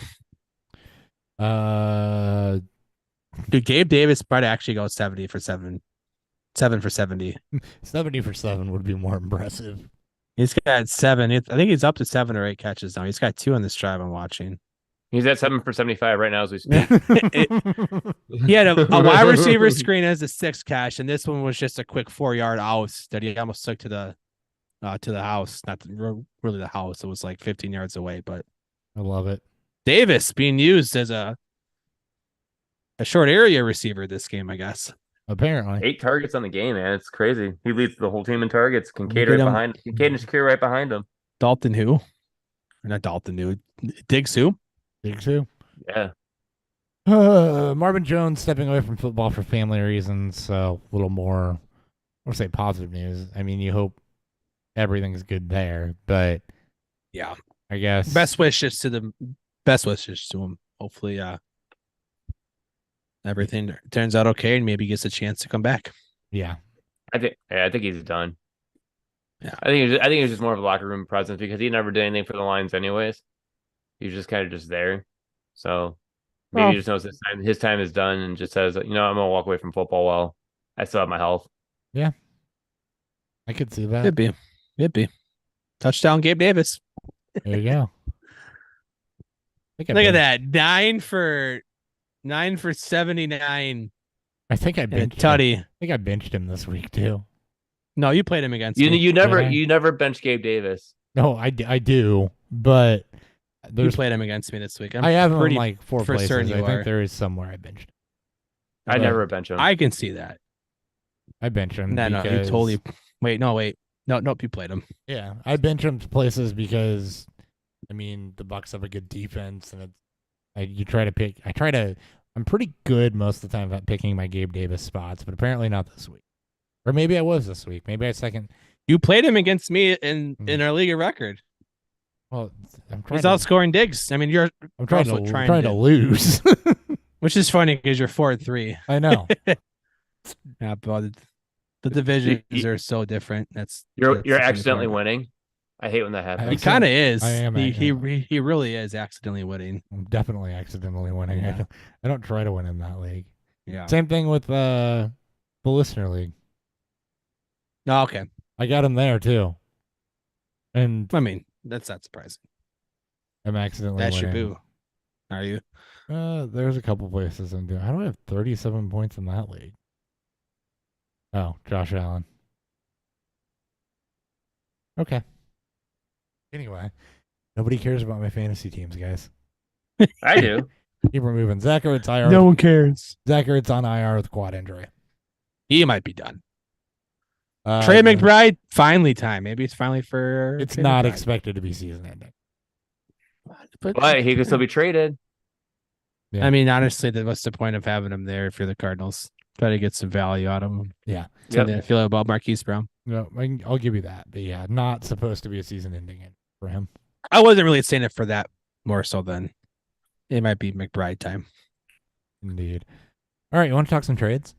Dude, Gabe Davis might actually go 70 for 7 for 70. 70 for 7 would be more impressive. He's got 7. I think he's up to 7 or 8 catches now. He's got 2 on this drive I'm watching. He's at 7 for 75 right now as we speak. He had a wide receiver screen as a 6 catch, and this one was just a quick 4-yard out that he almost took to the house. Not really the house. It was like 15 yards away, but I love it. Davis being used as a short area receiver this game, I guess. Apparently. 8 targets on the game, man. It's crazy. He leads the whole team in targets. Kincaid and Shakir right behind him. Dalton who? Not Dalton who? Diggs who? Diggs who? Yeah. Marvin Jones stepping away from football for family reasons. So a little more, I would say positive news. I mean, you hope everything's good there, but yeah, I guess best wishes to him. Hopefully, everything turns out okay and maybe gets a chance to come back. Yeah. I think he's done. Yeah. I think it was just more of a locker room presence because he never did anything for the Lions anyways. He was just kind of just there. So maybe he just knows his time is done and just says, I'm gonna walk away from football while I still have my health. Yeah. I could see that. Could be. Touchdown, Gabe Davis. There you go. Look at that. 9 for 79. I think I benched Tutty. I think I benched him this week too. No, you played him against you. me. You never bench Gabe Davis. No, I do, but you played him against me this week. I have him in like 4 places. I think are. there is somewhere I benched. I never bench him. I can see that. I bench him. No, you totally. Wait. Nope, you played him. Yeah, I bench him places because, I mean, the Bucks have a good defense, and I'm pretty good most of the time at picking my Gabe Davis spots, but apparently not this week. Or maybe I was this week. Maybe I second. You played him against me in our league of record. Well, he's outscoring Diggs. I mean, I'm trying to lose, which is funny because you're 4-3. I know. Yeah, but the divisions are so different. You're accidentally winning. I hate when that happens. He kind of is. I am. He really is accidentally winning. I'm definitely accidentally winning. Yeah. I don't try to win in that league. Yeah. Same thing with the listener league. Oh, okay. I got him there too. And I mean, that's not surprising. I'm accidentally That's winning. your boo. Are you? There's a couple places I'm doing. How do I have 37 points in that league? Oh, Josh Allen. Okay. Anyway, nobody cares about my fantasy teams, guys. I do. Keep removing Zach Ertz IR. No one cares. Zach Ertz on IR with quad injury. He might be done. Trey McBride, finally time. Maybe it's finally for. It's Trey not McBride. expected to be season ending. But he could still be traded. Yeah. I mean, honestly, what's the point of having him there if you're the Cardinals? Try to get some value out of him. Yeah. Something I feel about Marquise Brown. No, I'll give you that. But yeah, not supposed to be a season ending for him. I wasn't really saying it for that more so than it might be McBride time. Indeed. All right, you want to talk some trades?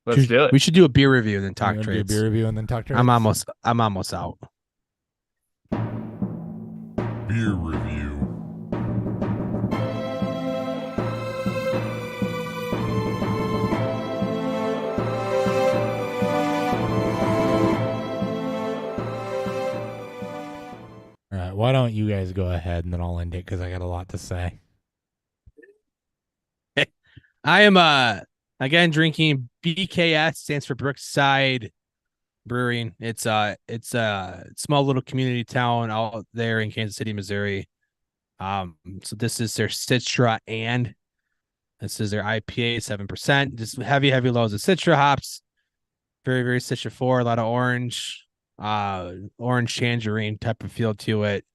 Let's do it. We should do a beer review and then You talk wanna do a trades. beer review and then talk trades. I'm almost out. Beer review. All right, why don't you guys go ahead and then I'll end it because I got a lot to say. I am again drinking BKS, stands for Brookside Brewing. It's a small little community town out there in Kansas City, Missouri. So this is their Citra, and this is their IPA, 7%. Just heavy loads of Citra hops. Very, very Citra 4, a lot of orange tangerine type of feel to it.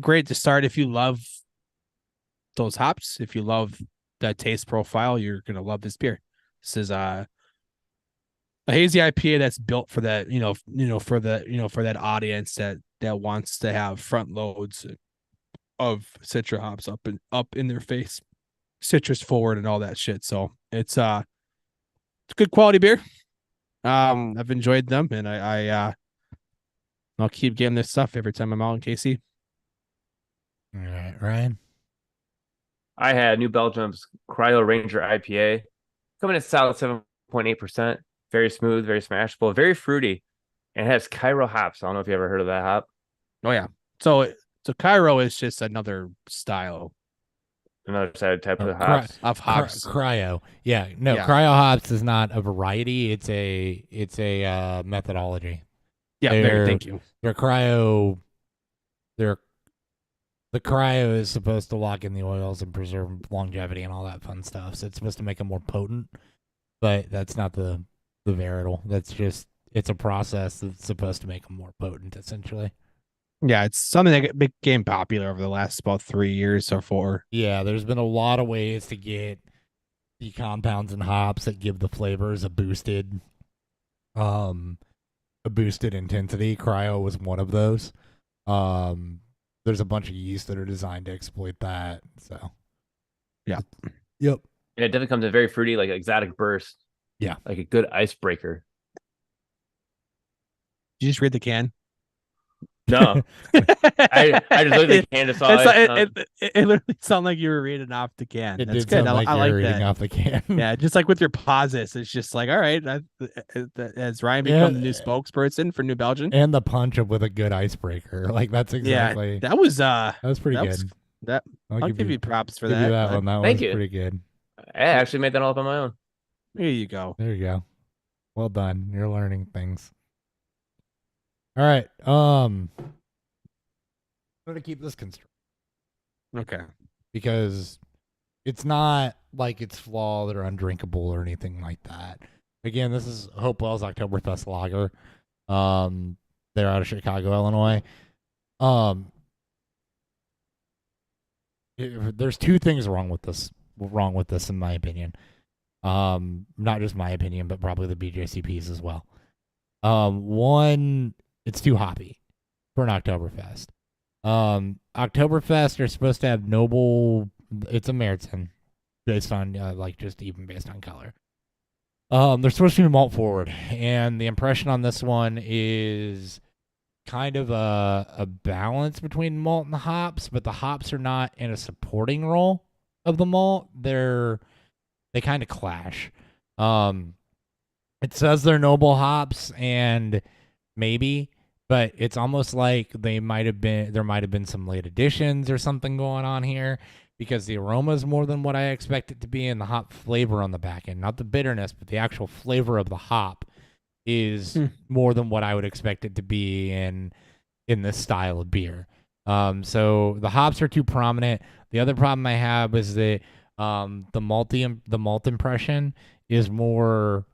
Great to start if you love those hops. If you love that taste profile, you're gonna love this beer. This is a hazy IPA that's built for that, for that audience that wants to have front loads of Citra hops up in their face, citrus forward and all that shit. So it's good quality beer. I've enjoyed them, and I'll keep getting this stuff every time I'm out in KC. All right, Ryan. I had New Belgium's Cryo Ranger IPA coming in solid 7.8%. Very smooth, very smashable, very fruity, and it has Cairo hops. I don't know if you ever heard of that hop. Oh yeah. So Cairo is just another style Another type of Cry- hops. of hops. Cryo. Yeah, no, Yeah. cryo hops is not a variety. It's a methodology. Yeah, thank you. Their cryo, the cryo is supposed to lock in the oils and preserve longevity and all that fun stuff. So it's supposed to make them more potent, but that's not the varietal. That's just, it's a process that's supposed to make them more potent, essentially. Yeah, it's something that became popular over the last about 3 years or 4. Yeah, there's been a lot of ways to get the compounds and hops that give the flavors a boosted intensity. Cryo was one of those. There's a bunch of yeast that are designed to exploit that. So, yeah. Yep. And it definitely comes in very fruity, like exotic burst. Yeah. Like a good icebreaker. Did you just read the can? No. I just looked at the can and saw it literally sounded like you were reading off the can. It That's did good. sound like I you like were reading that. off the can. Yeah, just like with your pauses, it's just like, all right, as Ryan become the new spokesperson for New Belgium. And the punch up with a good icebreaker. Like, that's exactly. That was that was pretty good. I'll give you props for give that. you that one. That Thank was you. pretty good. I actually made that all up on my own. There you go. There you go. Well done. You're learning things. All right. I'm going to keep this constructed Okay. because it's not like it's flawed or undrinkable or anything like that. Again, this is Hopewell's Oktoberfest Lager. They're out of Chicago, Illinois. There's two things wrong with this, in my opinion. Not just my opinion, but probably the BJCP's as well. One, it's too hoppy for an Oktoberfest. Oktoberfest are supposed to have noble. It's a Märzen, based on based on color. They're supposed to be malt forward, and the impression on this one is kind of a balance between malt and the hops, but the hops are not in a supporting role of the malt. They kind of clash. It says they're noble hops, and maybe, but it's almost like there might have been some late additions or something going on here, because the aroma is more than what I expect it to be, and the hop flavor on the back end, not the bitterness, but the actual flavor of the hop is more than what I would expect it to be in this style of beer. So the hops are too prominent. The other problem I have is that the malt impression is more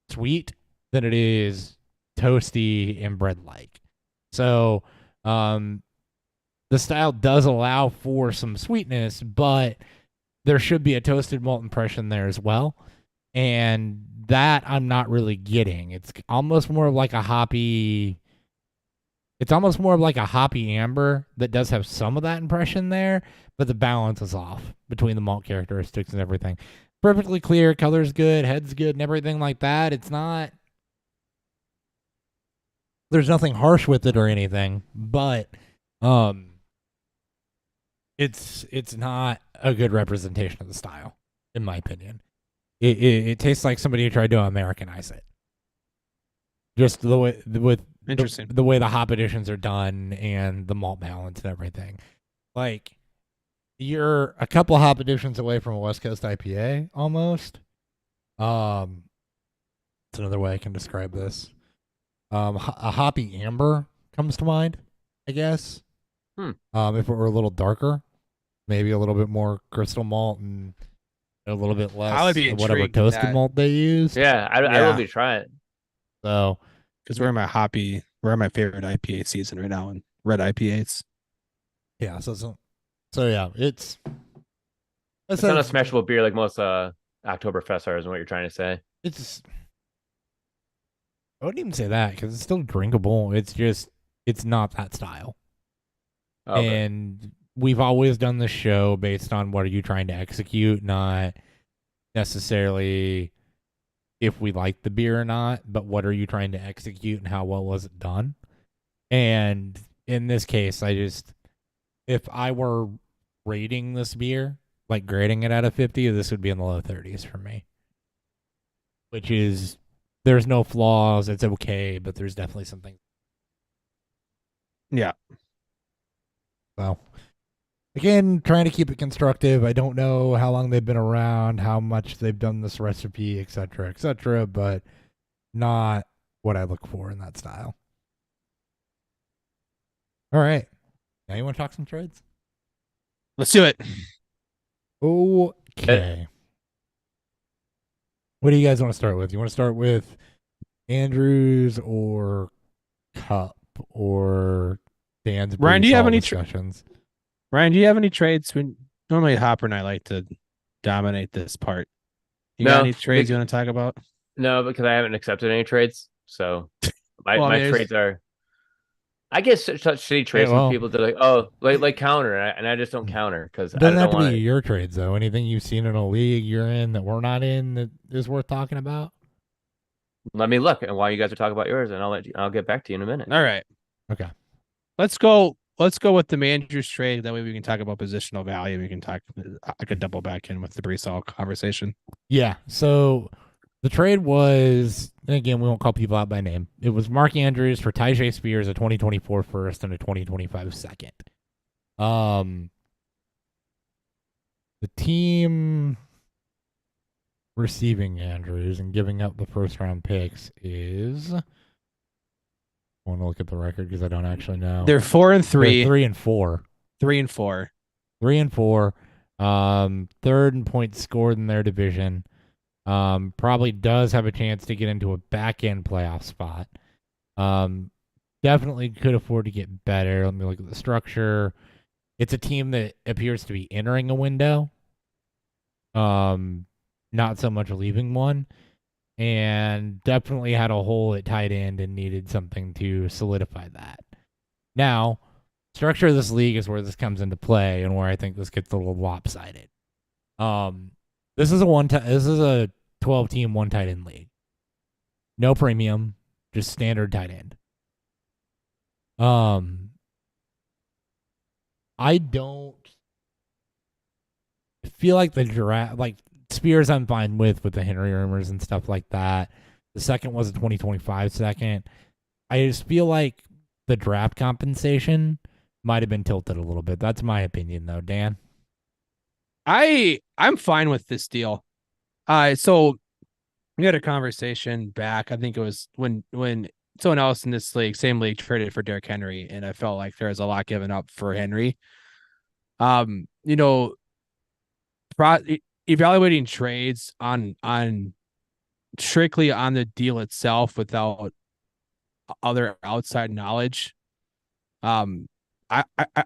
sweet than it is toasty and bread-like. So the style does allow for some sweetness, but there should be a toasted malt impression there as well. And that I'm not really getting. It's almost more of like a hoppy. It's almost more of like a hoppy amber that does have some of that impression there, but the balance is off between the malt characteristics and everything. Perfectly clear, color's good, head's good, and everything like that. It's not. There's nothing harsh with it or anything, but it's not a good representation of the style, in my opinion. It tastes like somebody who tried to Americanize it. Just the way Interesting. the way the hop additions are done and the malt balance and everything. Like, you're a couple hop additions away from a West Coast IPA almost. It's another way I can describe this. A hoppy amber comes to mind, I guess. If it were a little darker, maybe a little bit more crystal malt and a little bit less I would be of whatever intrigued toasted that- malt they use. Yeah, I will be trying it. So, Because we're in my favorite IPA season right now, and red IPAs. yeah, so yeah, it's It's not a smashable beer like most Oktoberfest are, is what you're trying to say. It's. I wouldn't even say that because it's still drinkable. It's just it's not that style. Okay. And we've always done the show based on what are you trying to execute, not necessarily if we like the beer or not, but what are you trying to execute and how well was it done? And in this case, if I were rating this beer, like grading it out of 50, this would be in the low 30s for me. Which is, there's no flaws, it's okay, but there's definitely something. Yeah. So, again, trying to keep it constructive. I don't know how long they've been around, how much they've done this recipe, etc., but not what I look for in that style. All right. Now you want to talk some trades? Let's do it. Okay. What do you guys want to start with? You want to start with Andrews or Cup or Dan's Ryan, do you have any discussions? Ryan, do you have any trades? Normally Hopper and I like to dominate this part. You No, got any trades you want to talk about? No, because I haven't accepted any trades. So my Well, I mean, trades are. I get such shitty trades from people that are like, oh, like counter, and I just don't counter because I Doesn't don't have to want be your trades though. Anything you've seen in a league you're in that we're not in that is worth talking about? Let me look, and while you guys are talking about yours, and I'll get back to you in a minute. All right. Okay. Let's go with the manager's trade. That way we can talk about positional value. We can talk. I could double back in with the Brees Hall conversation. Yeah. So the trade was, and again, we won't call people out by name. It was Mark Andrews for Tyjae Spears, a 2024 first and a 2025 second. The team receiving Andrews and giving up the first round picks is. I want to look at the record because I don't actually know. They're 4-3. They're 3-4. 3-4. 3-4. Third in points scored in their division. Probably does have a chance to get into a back end playoff spot. Definitely could afford to get better. Let me look at the structure. It's a team that appears to be entering a window. Not so much leaving one. And definitely had a hole at tight end and needed something to solidify that. Now, structure of this league is where this comes into play and where I think this gets a little lopsided. This is a 12-team one tight end league. No premium, just standard tight end. I don't feel like the draft, like Spears I'm fine with the Henry rumors and stuff like that. The second was a 2025 second. I just feel like the draft compensation might have been tilted a little bit. That's my opinion though, Dan. I'm fine with this deal. So we had a conversation back. I think it was when someone else in this league, same league, traded for Derrick Henry, and I felt like there was a lot given up for Henry. Evaluating trades on strictly on the deal itself without other outside knowledge. I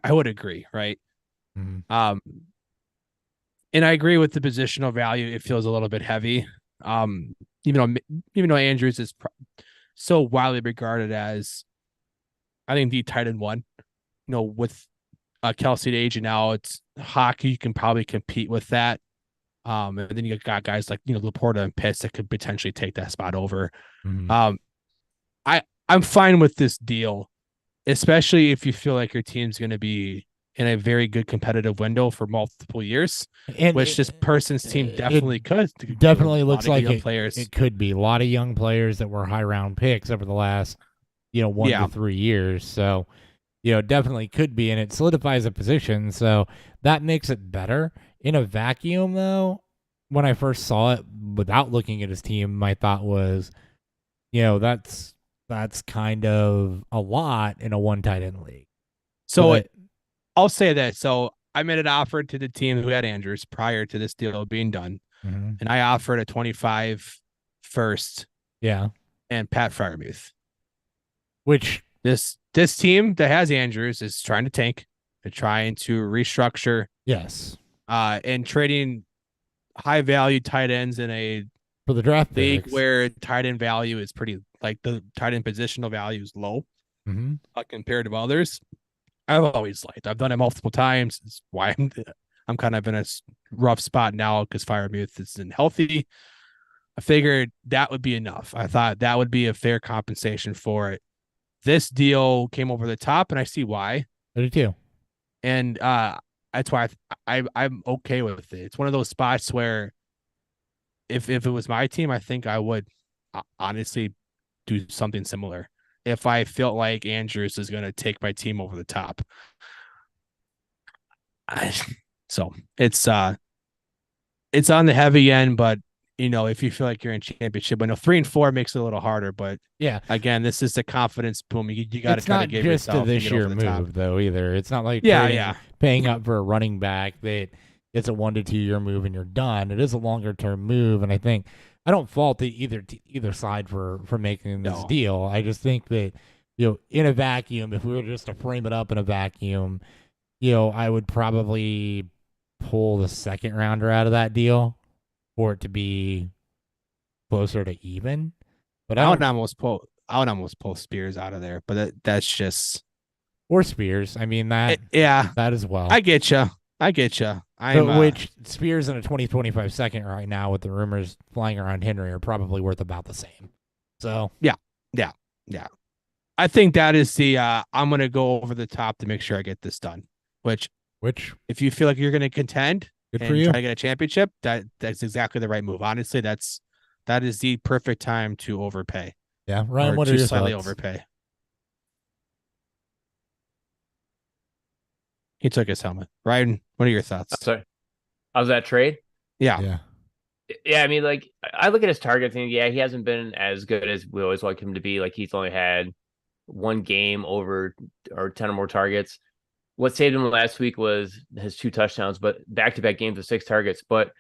would agree, right? Mm-hmm. And I agree with the positional value. It feels a little bit heavy. Even though Andrews is so widely regarded as, I think, the tight end one. With Kelsey to aging out, hockey, you can probably compete with that. And then you got guys like Laporta and Pitts that could potentially take that spot over. Mm-hmm. I'm fine with this deal, especially if you feel like your team's going to be in a very good competitive window for multiple years, and which this person's team definitely could. Definitely looks like players. It could be a lot of young players that were high round picks over the last 1 to 3 years. So definitely could be, and it solidifies a position. So that makes it better. In a vacuum, though, when I first saw it without looking at his team, my thought was, that's kind of a lot in a one tight end league. So I'll say that. So I made an offer to the team who had Andrews prior to this deal being done, and I offered a 25 first. Yeah, and Pat Freiermuth. Which this team that has Andrews is trying to tank. They're trying to restructure. Yes. and trading high value tight ends in a For the draft league picks. where tight end value is pretty, like the tight end positional value is low Mhm. compared to others. I've always liked. I've done it multiple times. It's why I'm kind of in a rough spot now because Freiermuth isn't healthy. I figured that would be enough. I thought that would be a fair compensation for it. This deal came over the top, and I see why. I do too. And that's why I'm okay with it. It's one of those spots where if it was my team, I think I would honestly do something similar if I felt like Andrews is going to take my team over the top. So it's on the heavy end, but if you feel like you're in championship, I know 3 and 4 makes it a little harder, but Yeah. again, this is the confidence boom. You got to It's try to not give just a yourself this to get year over the top. move though either. It's not like Yeah. paying up for a running back that it's a 1 to 2 year move and you're done. It is a longer term move, and I think I don't fault either side for making this No. deal. I just think that in a vacuum, if we were just to frame it up in a vacuum, I would probably pull the second rounder out of that deal for it to be closer to even. But I would almost pull Spears out of there, but that's just or Spears. I mean that as well. I get you. Which Spears in a 2025 second right now with the rumors flying around Henry are probably worth about the same. So yeah. I think that is the I'm gonna go over the top to make sure I get this done. Which if you feel like you're gonna contend good and for you. try to get a championship, that's exactly the right move. Honestly, that is the perfect time to overpay. Yeah, Ryan, what are your slightly thoughts? overpay? He took his helmet. Ryan, what are your thoughts? Sorry, how's that trade? Yeah. I mean, like I look at his target thing. Yeah, he hasn't been as good as we always like him to be. Like he's only had one game over or 10 or more targets. What saved him last week was his 2 touchdowns, but back-to-back games with 6 targets. But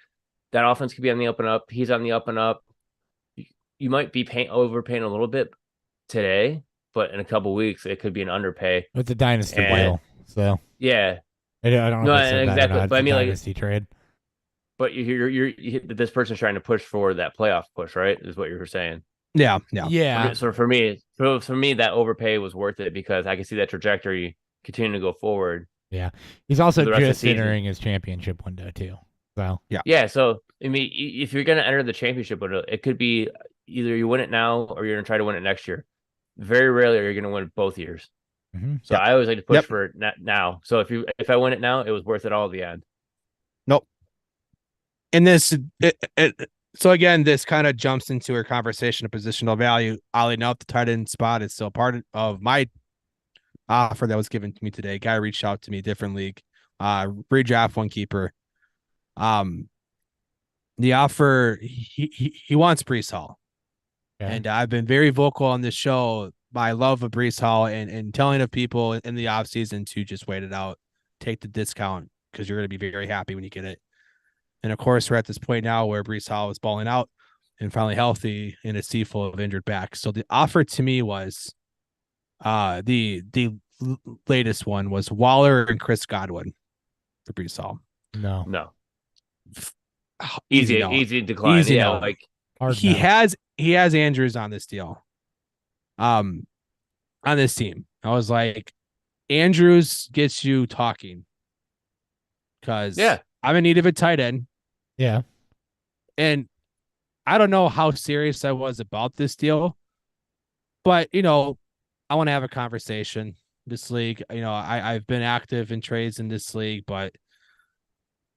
that offense could be on the up and up. He's on the up and up. You might be overpaying a little bit today, but in a couple weeks it could be an underpay. It's a dynasty deal, so yeah. I don't know if I said that or not. But I mean, dynasty trade. But this person's trying to push for that playoff push, right? Is what you were saying. Yeah. So for me, that overpay was worth it because I can see that trajectory continuing to go forward. Yeah, he's also for the rest of the just season. entering his championship window too. So yeah. So I mean, if you're going to enter the championship window, it could be either you win it now or you're going to try to win it next year. Very rarely are you going to win both years. Mm-hmm. So I always like to push for it now. So if I win it now, it was worth it all at the end. Nope. And this, so again, this kind of jumps into our conversation of positional value. Oddly enough, the tight end spot is still part of my offer that was given to me today. Guy reached out to me, different league, redraft one keeper. The offer, he wants Breece Hall. Okay. And I've been very vocal on this show, my love of Breece Hall and telling of people in the offseason to just wait it out, take the discount because you're going to be very happy when you get it. And of course, we're at this point now where Breece Hall is balling out and finally healthy in a sea full of injured backs. So the offer to me was the latest one was Waller and Chris Godwin for Breece Hall. No. Easy decline. Easy yeah, no. like he has Andrews on this deal. On this team. I was like, Andrews gets you talking. Because I'm in need of a tight end. Yeah. And I don't know how serious I was about this deal, but I want to have a conversation. This league, I've been active in trades in this league, but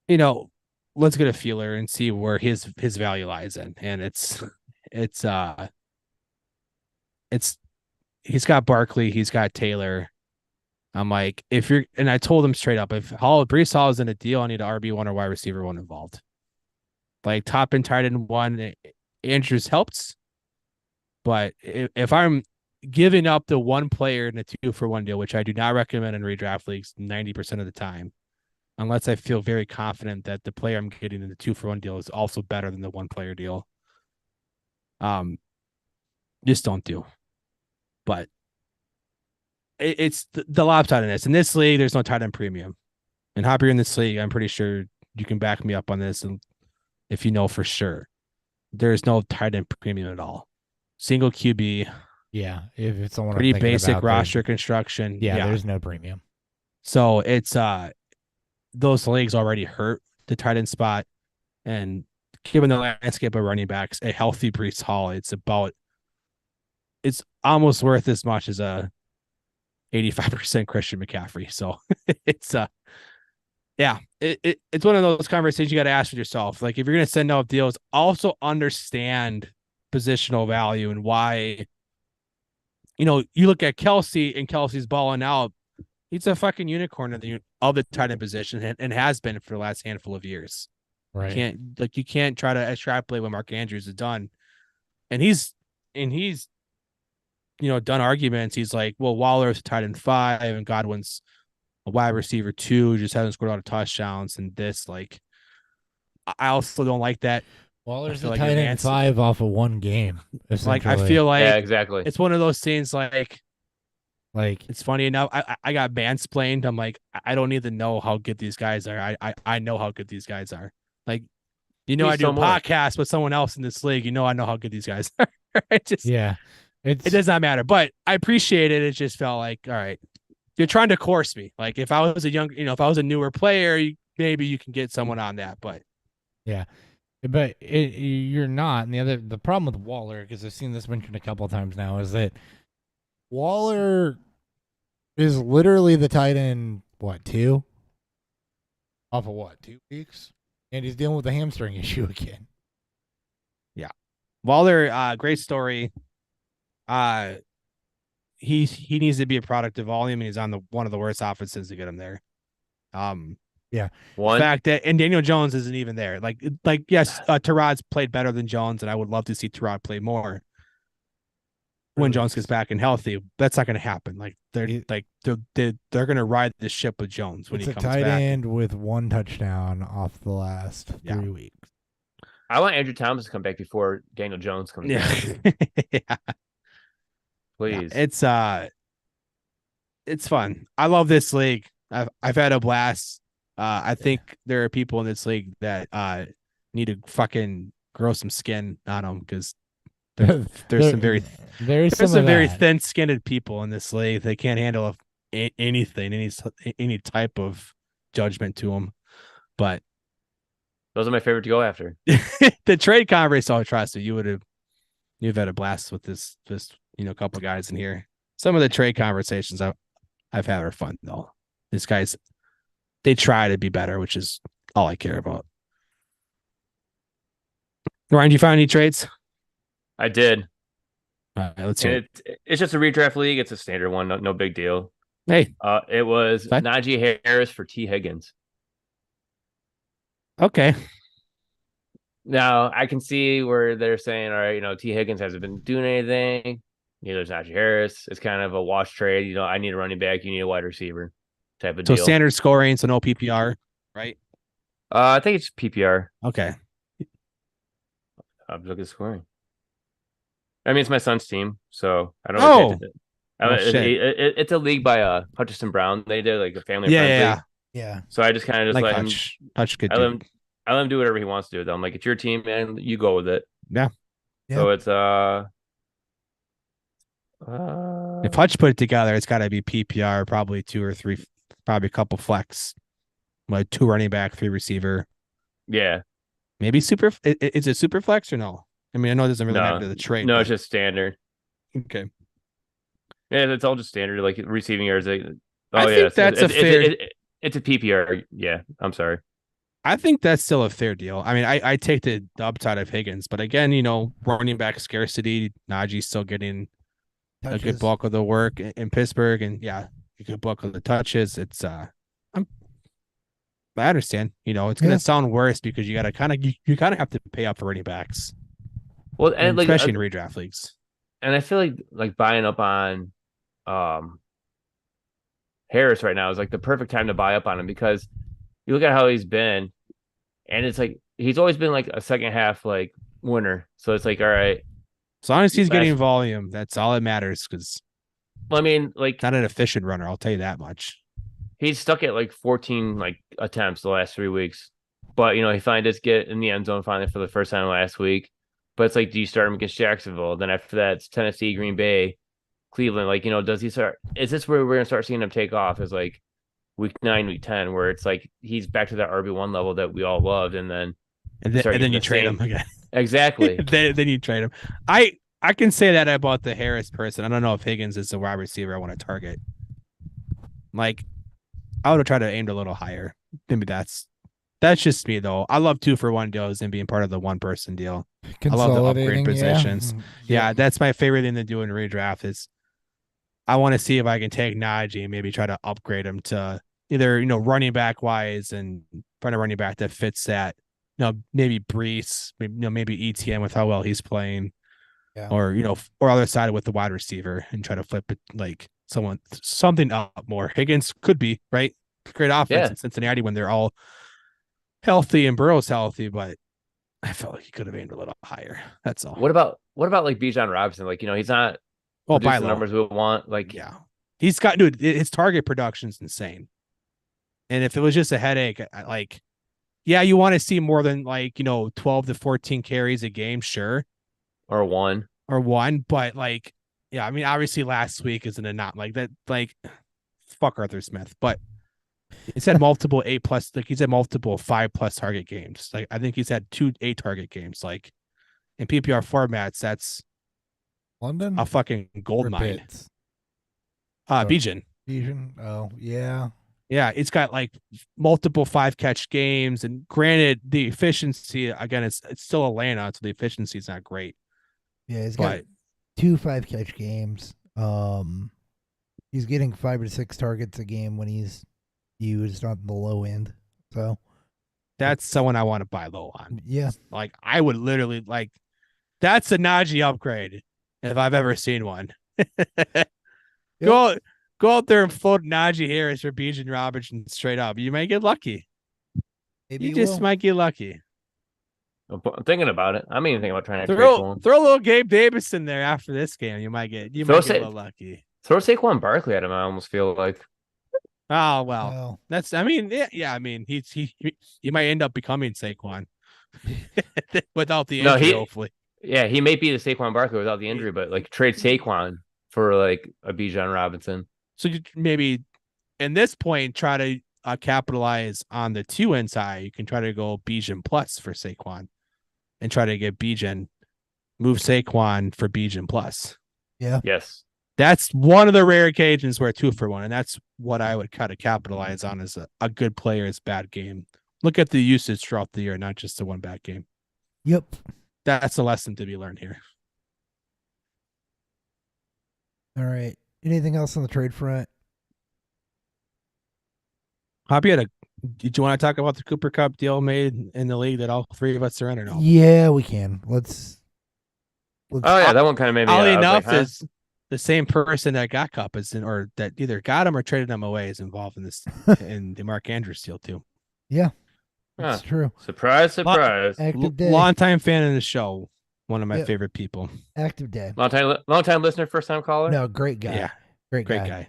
let's get a feeler and see where his value lies in. And he's got Barkley, he's got Taylor. I'm like, and I told him straight up, if Breece Hall is in a deal, I need an RB1 or wide receiver one involved. Like top and tight end one, Andrews helps. But if I'm giving up the one player in a 2-for-1 deal, which I do not recommend in redraft leagues 90% of the time, unless I feel very confident that the player I'm getting in the 2-for-1 deal is also better than the 1-player deal. Just don't do. But it's the lopsidedness. In this league, there's no tight end premium. And hopper in this league, I'm pretty sure you can back me up on this, and if you know for sure, there's no tight end premium at all. Single QB, Yeah, if it's someone I'm pretty thinking basic about, roster construction. yeah, there's no premium. So it's those leagues already hurt the tight end spot, and given the landscape of running backs, a healthy Breece Hall, it's almost worth as much as a 85% Christian McCaffrey. So it's it's one of those conversations you got to ask with yourself. Like, if you're going to send out deals, also understand positional value and why. You look at Kelsey, and Kelsey's balling out. He's a fucking unicorn of the tight end position, and has been for the last handful of years. Right. You can't try to extrapolate what Mark Andrews has done. And he's done arguments. He's like, well, Waller's a tight end 5 and Godwin's a wide receiver 2, just hasn't scored a lot of touchdowns. And this, like, I also don't like that. Waller's feel a like tight end advanced- 5 off of one game. Like, I essentially. feel like Yeah, exactly. it's one of those things, like like it's funny enough. I got mansplained. I'm like, I don't need to know how good these guys are. I know how good these guys are. Like, I Please do a tell more. podcast with someone else in this league. I know how good these guys are. It does not matter. But I appreciate it. It just felt like, all right, you're trying to course me. Like, if I was if I was a newer player, maybe you can get someone on that. But But you're not. And the problem with Waller, because I've seen this mentioned a couple of times now, is that Waller is literally the tight end, 2? Off of 2 weeks? And he's dealing with a hamstring issue again. Waller, great story. He needs to be a product of volume, and he's on one of the worst offenses to get him there. One. The fact that and Daniel Jones isn't even there. Like yes, Tyrod's played better than Jones, and I would love to see Tyrod play more when Jones gets back and healthy. That's not going to happen. Like, they're going to ride the ship with Jones when It's he a comes tight back. end with 1 touchdown off the last 3 weeks. I want Andrew Thomas to come back before Daniel Jones comes back. Yeah. Please. It's fun. I love this league. I've had a blast. I think there are people in this league that need to fucking grow some skin on them, because there's some very thin-skinned people in this league. They can't handle anything, any type of judgment to them. But Those are my favorite to go after. the trade conference, trust me, you've had a blast with this couple guys in here. Some of the trade conversations I've had are fun though. These guys, they try to be better, which is all I care about. Ryan, do you find any trades? I did. All right, let's hear And it's just a redraft league. It's a standard one. No big deal. Hey, It was Fine. Najee Harris for T. Higgins. okay. Now I can see where they're saying, all right, T. Higgins hasn't been doing anything. Neither is Najee Harris. It's kind of a wash trade. I need a running back. You need a wide receiver type of So deal. standard scoring, so no PPR, right? I think it's PPR. Okay. I'm looking at scoring. I mean, it's my son's team, so I don't. Oh. It's a league by Hutchison Brown. They did like a family. Yeah. Yeah. So I just kind of just Like let him. Hutch could I let do. him do whatever he wants to do. I'm like, it's your team, man. You go with it. Yeah. So it's If Hutch put it together, it's got to be PPR, probably 2 or 3, probably a couple flex, like 2 running back, 3 receiver, yeah. maybe super. Is it super flex or no? I mean, I know it doesn't really No. matter to the trade. No, but- it's just standard. okay. Yeah, it's all just standard, like receiving yards. I think that's a fair. It's a PPR. Yeah, I'm sorry. I think that's still a fair deal. I mean, I take the upside of Higgins, but again, running back scarcity, Najee's still getting a good bulk of the work in Pittsburgh, and a good bulk of the touches. It's I understand. It's gonna sound worse because you gotta kind of have to pay up for running backs. Well, and especially in redraft leagues. And I feel like buying up on Harris right now is like the perfect time to buy up on him, because you look at how he's been, and it's like he's always been like a second half like winner. So it's like, all right, as long as he's getting volume, that's all that matters. Because I mean, like, not an efficient runner, I'll tell you that much. He's stuck at like 14 like attempts the last 3 weeks. but he finally does get in the end zone finally for the first time last week. But it's like, do you start him against Jacksonville? Then after that, it's Tennessee, Green Bay, Cleveland. Like, does he start? Is this where we're gonna start seeing him take off? Is like week 9, week 10, where it's like he's back to that RB1 level that we all loved, and then you trade him again. Exactly. then you trade him. I can say that about the Harris person. I don't know if Higgins is the wide receiver I want to target. Like, I would have tried to aim a little higher. Maybe that's just me though. I love 2-for-1 deals and being part of the one person deal. I love the upgrade positions. Yeah, that's my favorite thing to do in redraft is I want to see if I can take Najee and maybe try to upgrade him to either, running back wise and find a running back that fits that, maybe Brees, maybe ETN with how well he's playing. Yeah. Or, or other side with the wide receiver and try to flip it like something up more. Higgins could be, right? Great offense in Cincinnati when they're all healthy and Burrow's healthy, but I felt like he could have aimed a little higher. That's all. What about like Bijan Robinson? Like, he's not by the numbers we want. Like, yeah, he's got, dude, his target production's insane. And if it was just a headache, you want to see more than 12 to 14 carries a game, sure. Or one, but obviously last week isn't a not like that. Like, fuck Arthur Smith, but he's had multiple 8+, like he's had multiple 5+ target games. Like, I think he's had 2 8-target games. Like, in PPR formats, that's London a fucking gold mine. Bijan. Oh yeah. Yeah, it's got like multiple 5-catch games, and granted, the efficiency again, it's still Atlanta, so the efficiency is not great. Yeah, he's got 2 5-catch games. He's getting 5 to 6 targets a game when he's used on the low end. So that's someone I want to buy low on. Yeah, like I would literally that's a Najee upgrade if I've ever seen one. Go out there and float Najee Harris or Bijan Robinson straight up. You might get lucky. Maybe you just might get lucky. I'm thinking about it. I'm even thinking about trying to throw a little Gabe Davis in there after this game. You might get a little lucky. Throw Saquon Barkley at him. I almost feel like. Oh well, that's. I mean, yeah. I mean, he might end up becoming Saquon without the injury. Hopefully, yeah, he may be the Saquon Barkley without the injury, but like trade Saquon for like a Bijan Robinson. So you maybe, in this point, try to capitalize on the 2 inside. You can try to go Bijan plus for Saquon. And try to get Bijan, move Saquon for Bijan plus. Yeah. Yes. That's one of the rare occasions where 2-for-1, and that's what I would kind of capitalize on as a good player's bad game. Look at the usage throughout the year, not just the one bad game. Yep. That's a lesson to be learned here. All right. Anything else on the trade front? Hoppy did you want to talk about the Cooper Kupp deal made in the league that all 3 of us are in or no? Yeah, we can. Let's oh yeah, that one kind of made me. Oddly enough, is the same person that got Kupp or that either got him or traded him away is involved in this in the Mark Andrews deal too. Yeah, that's true. Surprise! Active day. Longtime fan of the show. One of my favorite people. Active day. Long time listener, first time caller. No, great guy. Yeah, great guy.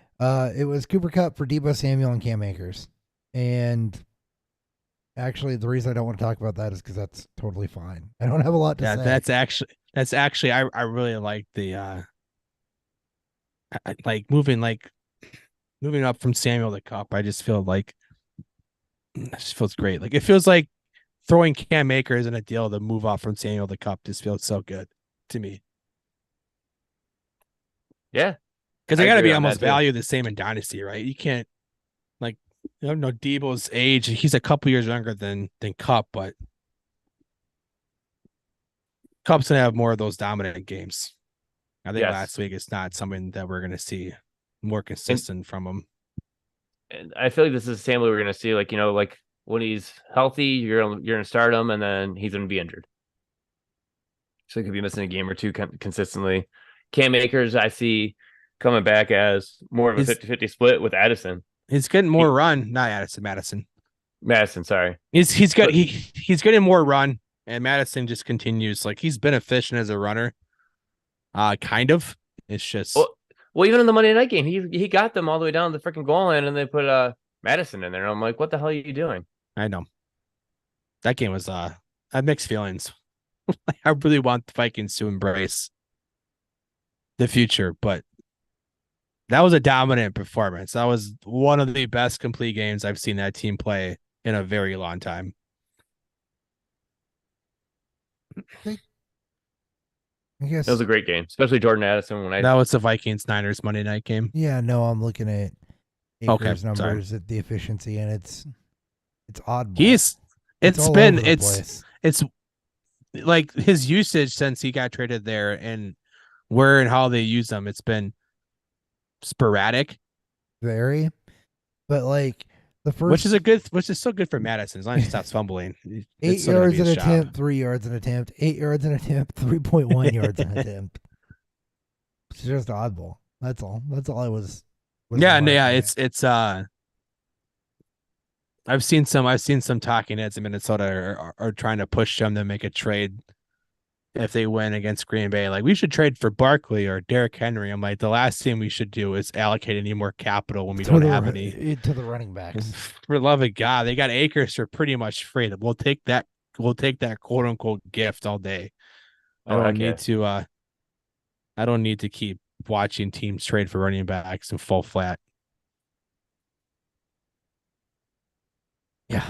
It was Cooper Kupp for Deebo Samuel and Cam Akers. And actually, the reason I don't want to talk about that is because that's totally fine. I don't have a lot to say. That's actually I really like the moving up from Samuel to Kupp. I just feel like it just feels great. Like it feels like throwing Cam Akers in a deal to move off from Samuel to Kupp just feels so good to me. Yeah, because they got to be almost valued the same in Dynasty, right? You can't Deebo's age. He's a couple years younger than Kupp, but Kupp's gonna have more of those dominant games. I think last week it's not something that we're gonna see more consistent from him. And I feel like this is the same way we're gonna see. Like like when he's healthy, you're gonna start him, and then he's gonna be injured. So he could be missing a game or two consistently. Cam Akers, I see coming back as more of a 50-50 split with Addison. He's getting more run, not Addison, Madison. Sorry, he's getting more run, and Madison just continues. Like he's been efficient as a runner, kind of. It's just well, even in the Monday night game, he got them all the way down to the freaking goal line, and they put Madison in there. And I'm like, what the hell are you doing? I know. that game was I have mixed feelings. I really want the Vikings to embrace the future, but that was a dominant performance. That was one of the best complete games I've seen that team play in a very long time. I guess. It was a great game, especially Jordan Addison. That was the Vikings Niners Monday night game. Yeah, no, I'm looking at Okay, Akers numbers sorry. at the efficiency, and it's oddball. It's all been over the place. it's like his usage since he got traded there and where and how they use them. It's been sporadic, very, but like the first, which is so good for Madison as long as he stops fumbling. 8 It's still gonna yards be an his job. attempt, 3 yards an attempt, 8 yards an attempt, 3.1 yards an attempt. It's just oddball. That's all. That's all I was. Yeah, no, yeah, remarking. it's I've seen some talking heads in Minnesota are trying to push them to make a trade if they win against Green Bay. Like, we should trade for Barkley or Derrick Henry. I'm like, the last thing we should do is allocate any more capital when we don't have any. To the running backs. For the love of God, they got Akers for pretty much free. We'll take that quote unquote gift all day. I don't need to keep watching teams trade for running backs and fall flat. Yeah.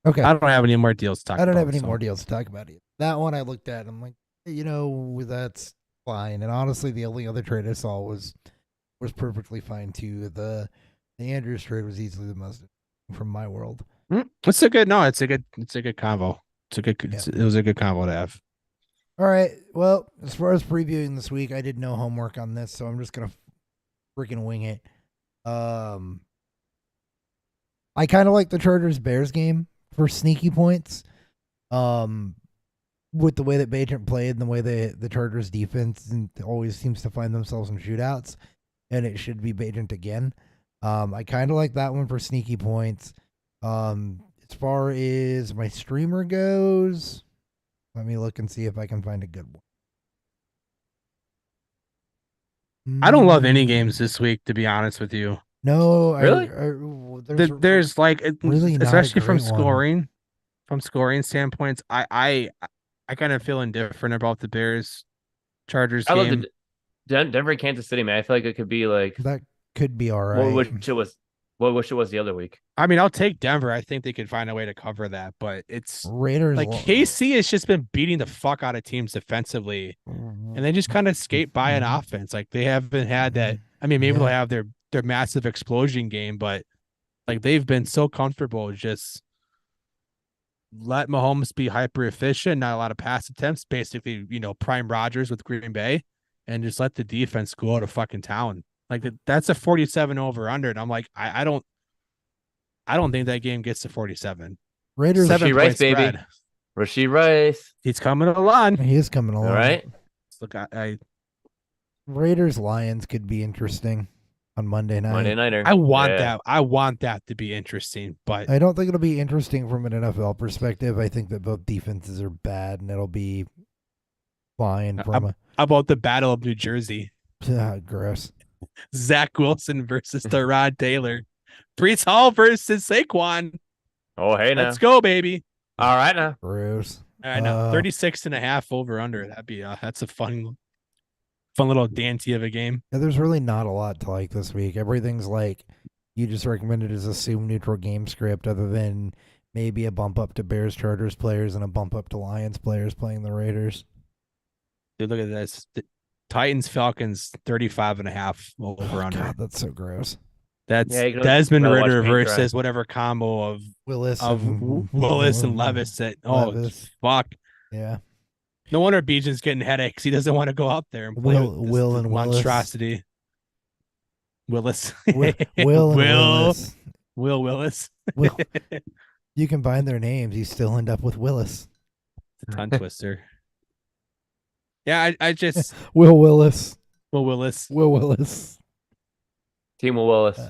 Okay. I don't have any more deals to talk about. I don't have any more deals to talk about either. That one I looked at and I'm like, that's fine. And honestly, the only other trade I saw was perfectly fine too. The Andrews trade was easily the most from my world. It's a good convo. It was a good convo to have. All right. Well, as far as previewing this week, I did no homework on this, so I'm just gonna freaking wing it. I kind of like the Chargers Bears game for sneaky points. With the way that Bajent played and the way the Chargers defense always seems to find themselves in shootouts, and it should be Bajent again. I kind of like that one for sneaky points. As far as my streamer goes, let me look and see if I can find a good one. I don't love any games this week, to be honest with you. No, really? There's like really, especially from scoring standpoints. I kind of feel indifferent about the Bears Chargers game. I love the Denver Kansas City, man. I feel like it could be like that could be all right. What wish it was the other week. I mean, I'll take Denver. I think they could find a way to cover that, but it's Raiders. Like KC has just been beating the fuck out of teams defensively, and they just kind of skate by an offense. Like, they haven't had that. I mean, maybe they'll have their massive explosion game, but like, they've been so comfortable just let Mahomes be hyper efficient, not a lot of pass attempts, basically, prime Rodgers with Green Bay, and just let the defense go out of fucking town. Like, that's a 47 over under, and I'm like, I don't think that game gets to 47. Raiders. 7 Rice, baby. spread. Rashee Rice. He's coming along. He is coming along. All right. Look, Raiders Lions could be interesting on Monday night. Monday nighter. I want that. I want that to be interesting, but I don't think it'll be interesting from an NFL perspective. I think that both defenses are bad, and it'll be fine from about the Battle of New Jersey. Gross. Zach Wilson versus Tyrod Taylor. Brees Hall versus Saquon. Oh, hey, now. Let's go, baby. All right, now. Gross. I know. 36.5 over under. That's a fun little dainty of a game. Yeah, there's really not a lot to like this week. Everything's like you just recommended as assume neutral game script, other than maybe a bump up to Bears Chargers players and a bump up to Lions players playing the Raiders. Dude, look at this. Titans Falcons 35.5 over under. God, that's so gross. That's Desmond Ridder versus whatever combo of Willis and Levis. Levis. Fuck. Yeah. No wonder Bijan's getting headaches. He doesn't want to go out there and play Will and monstrosity. Willis. Willis. Will Willis. Will. You combine their names, you still end up with Willis. It's a tongue twister. Yeah, I just Will Willis. Will Willis. Will Willis. Team Will Willis.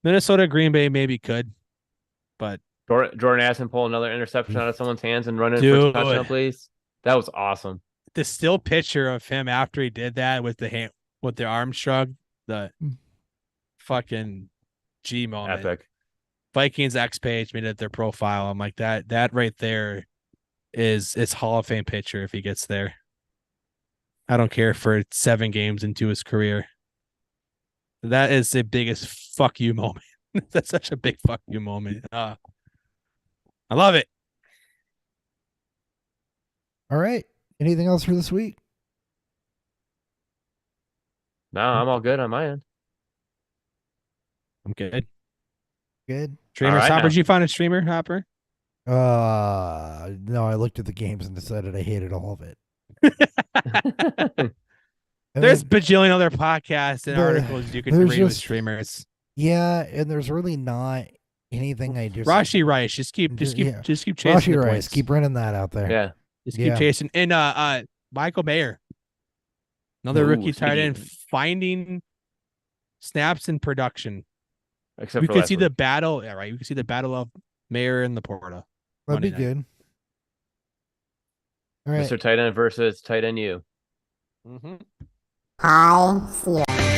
Minnesota Green Bay maybe could, but Jordan Addison pull another interception out of someone's hands and run in for a touchdown, please. That was awesome. The still picture of him after he did that with the arm shrug, the fucking G moment. Epic. Vikings X page made it their profile. I'm like that right there is Hall of Fame pitcher if he gets there. I don't care for 7 games into his career. That is the biggest fuck you moment. That's such a big fuck you moment. I love it. All right. Anything else for this week? No, I'm all good on my end. I'm good. Good. Streamer All right, Hopper, now. did you find a streamer, Hopper? No, I looked at the games and decided I hated all of it. There's bajillion other podcasts and articles you can there's read with just- streamers. Yeah, and there's really not anything I just Rashi Rice, just keep Yeah. chasing Rashi the Rice, points. keep running that out there. Yeah. Just Yeah. keep chasing. And Michael Mayer, another Ooh, rookie tight end, speaking- finding snaps in production. Except We for could last see week. the battle. Yeah, right. We could see the battle of Mayer and Laporta. That'd be Monday night. good. All right. Mr. Tight End versus Tight End U. Mm-hmm. High Sierra.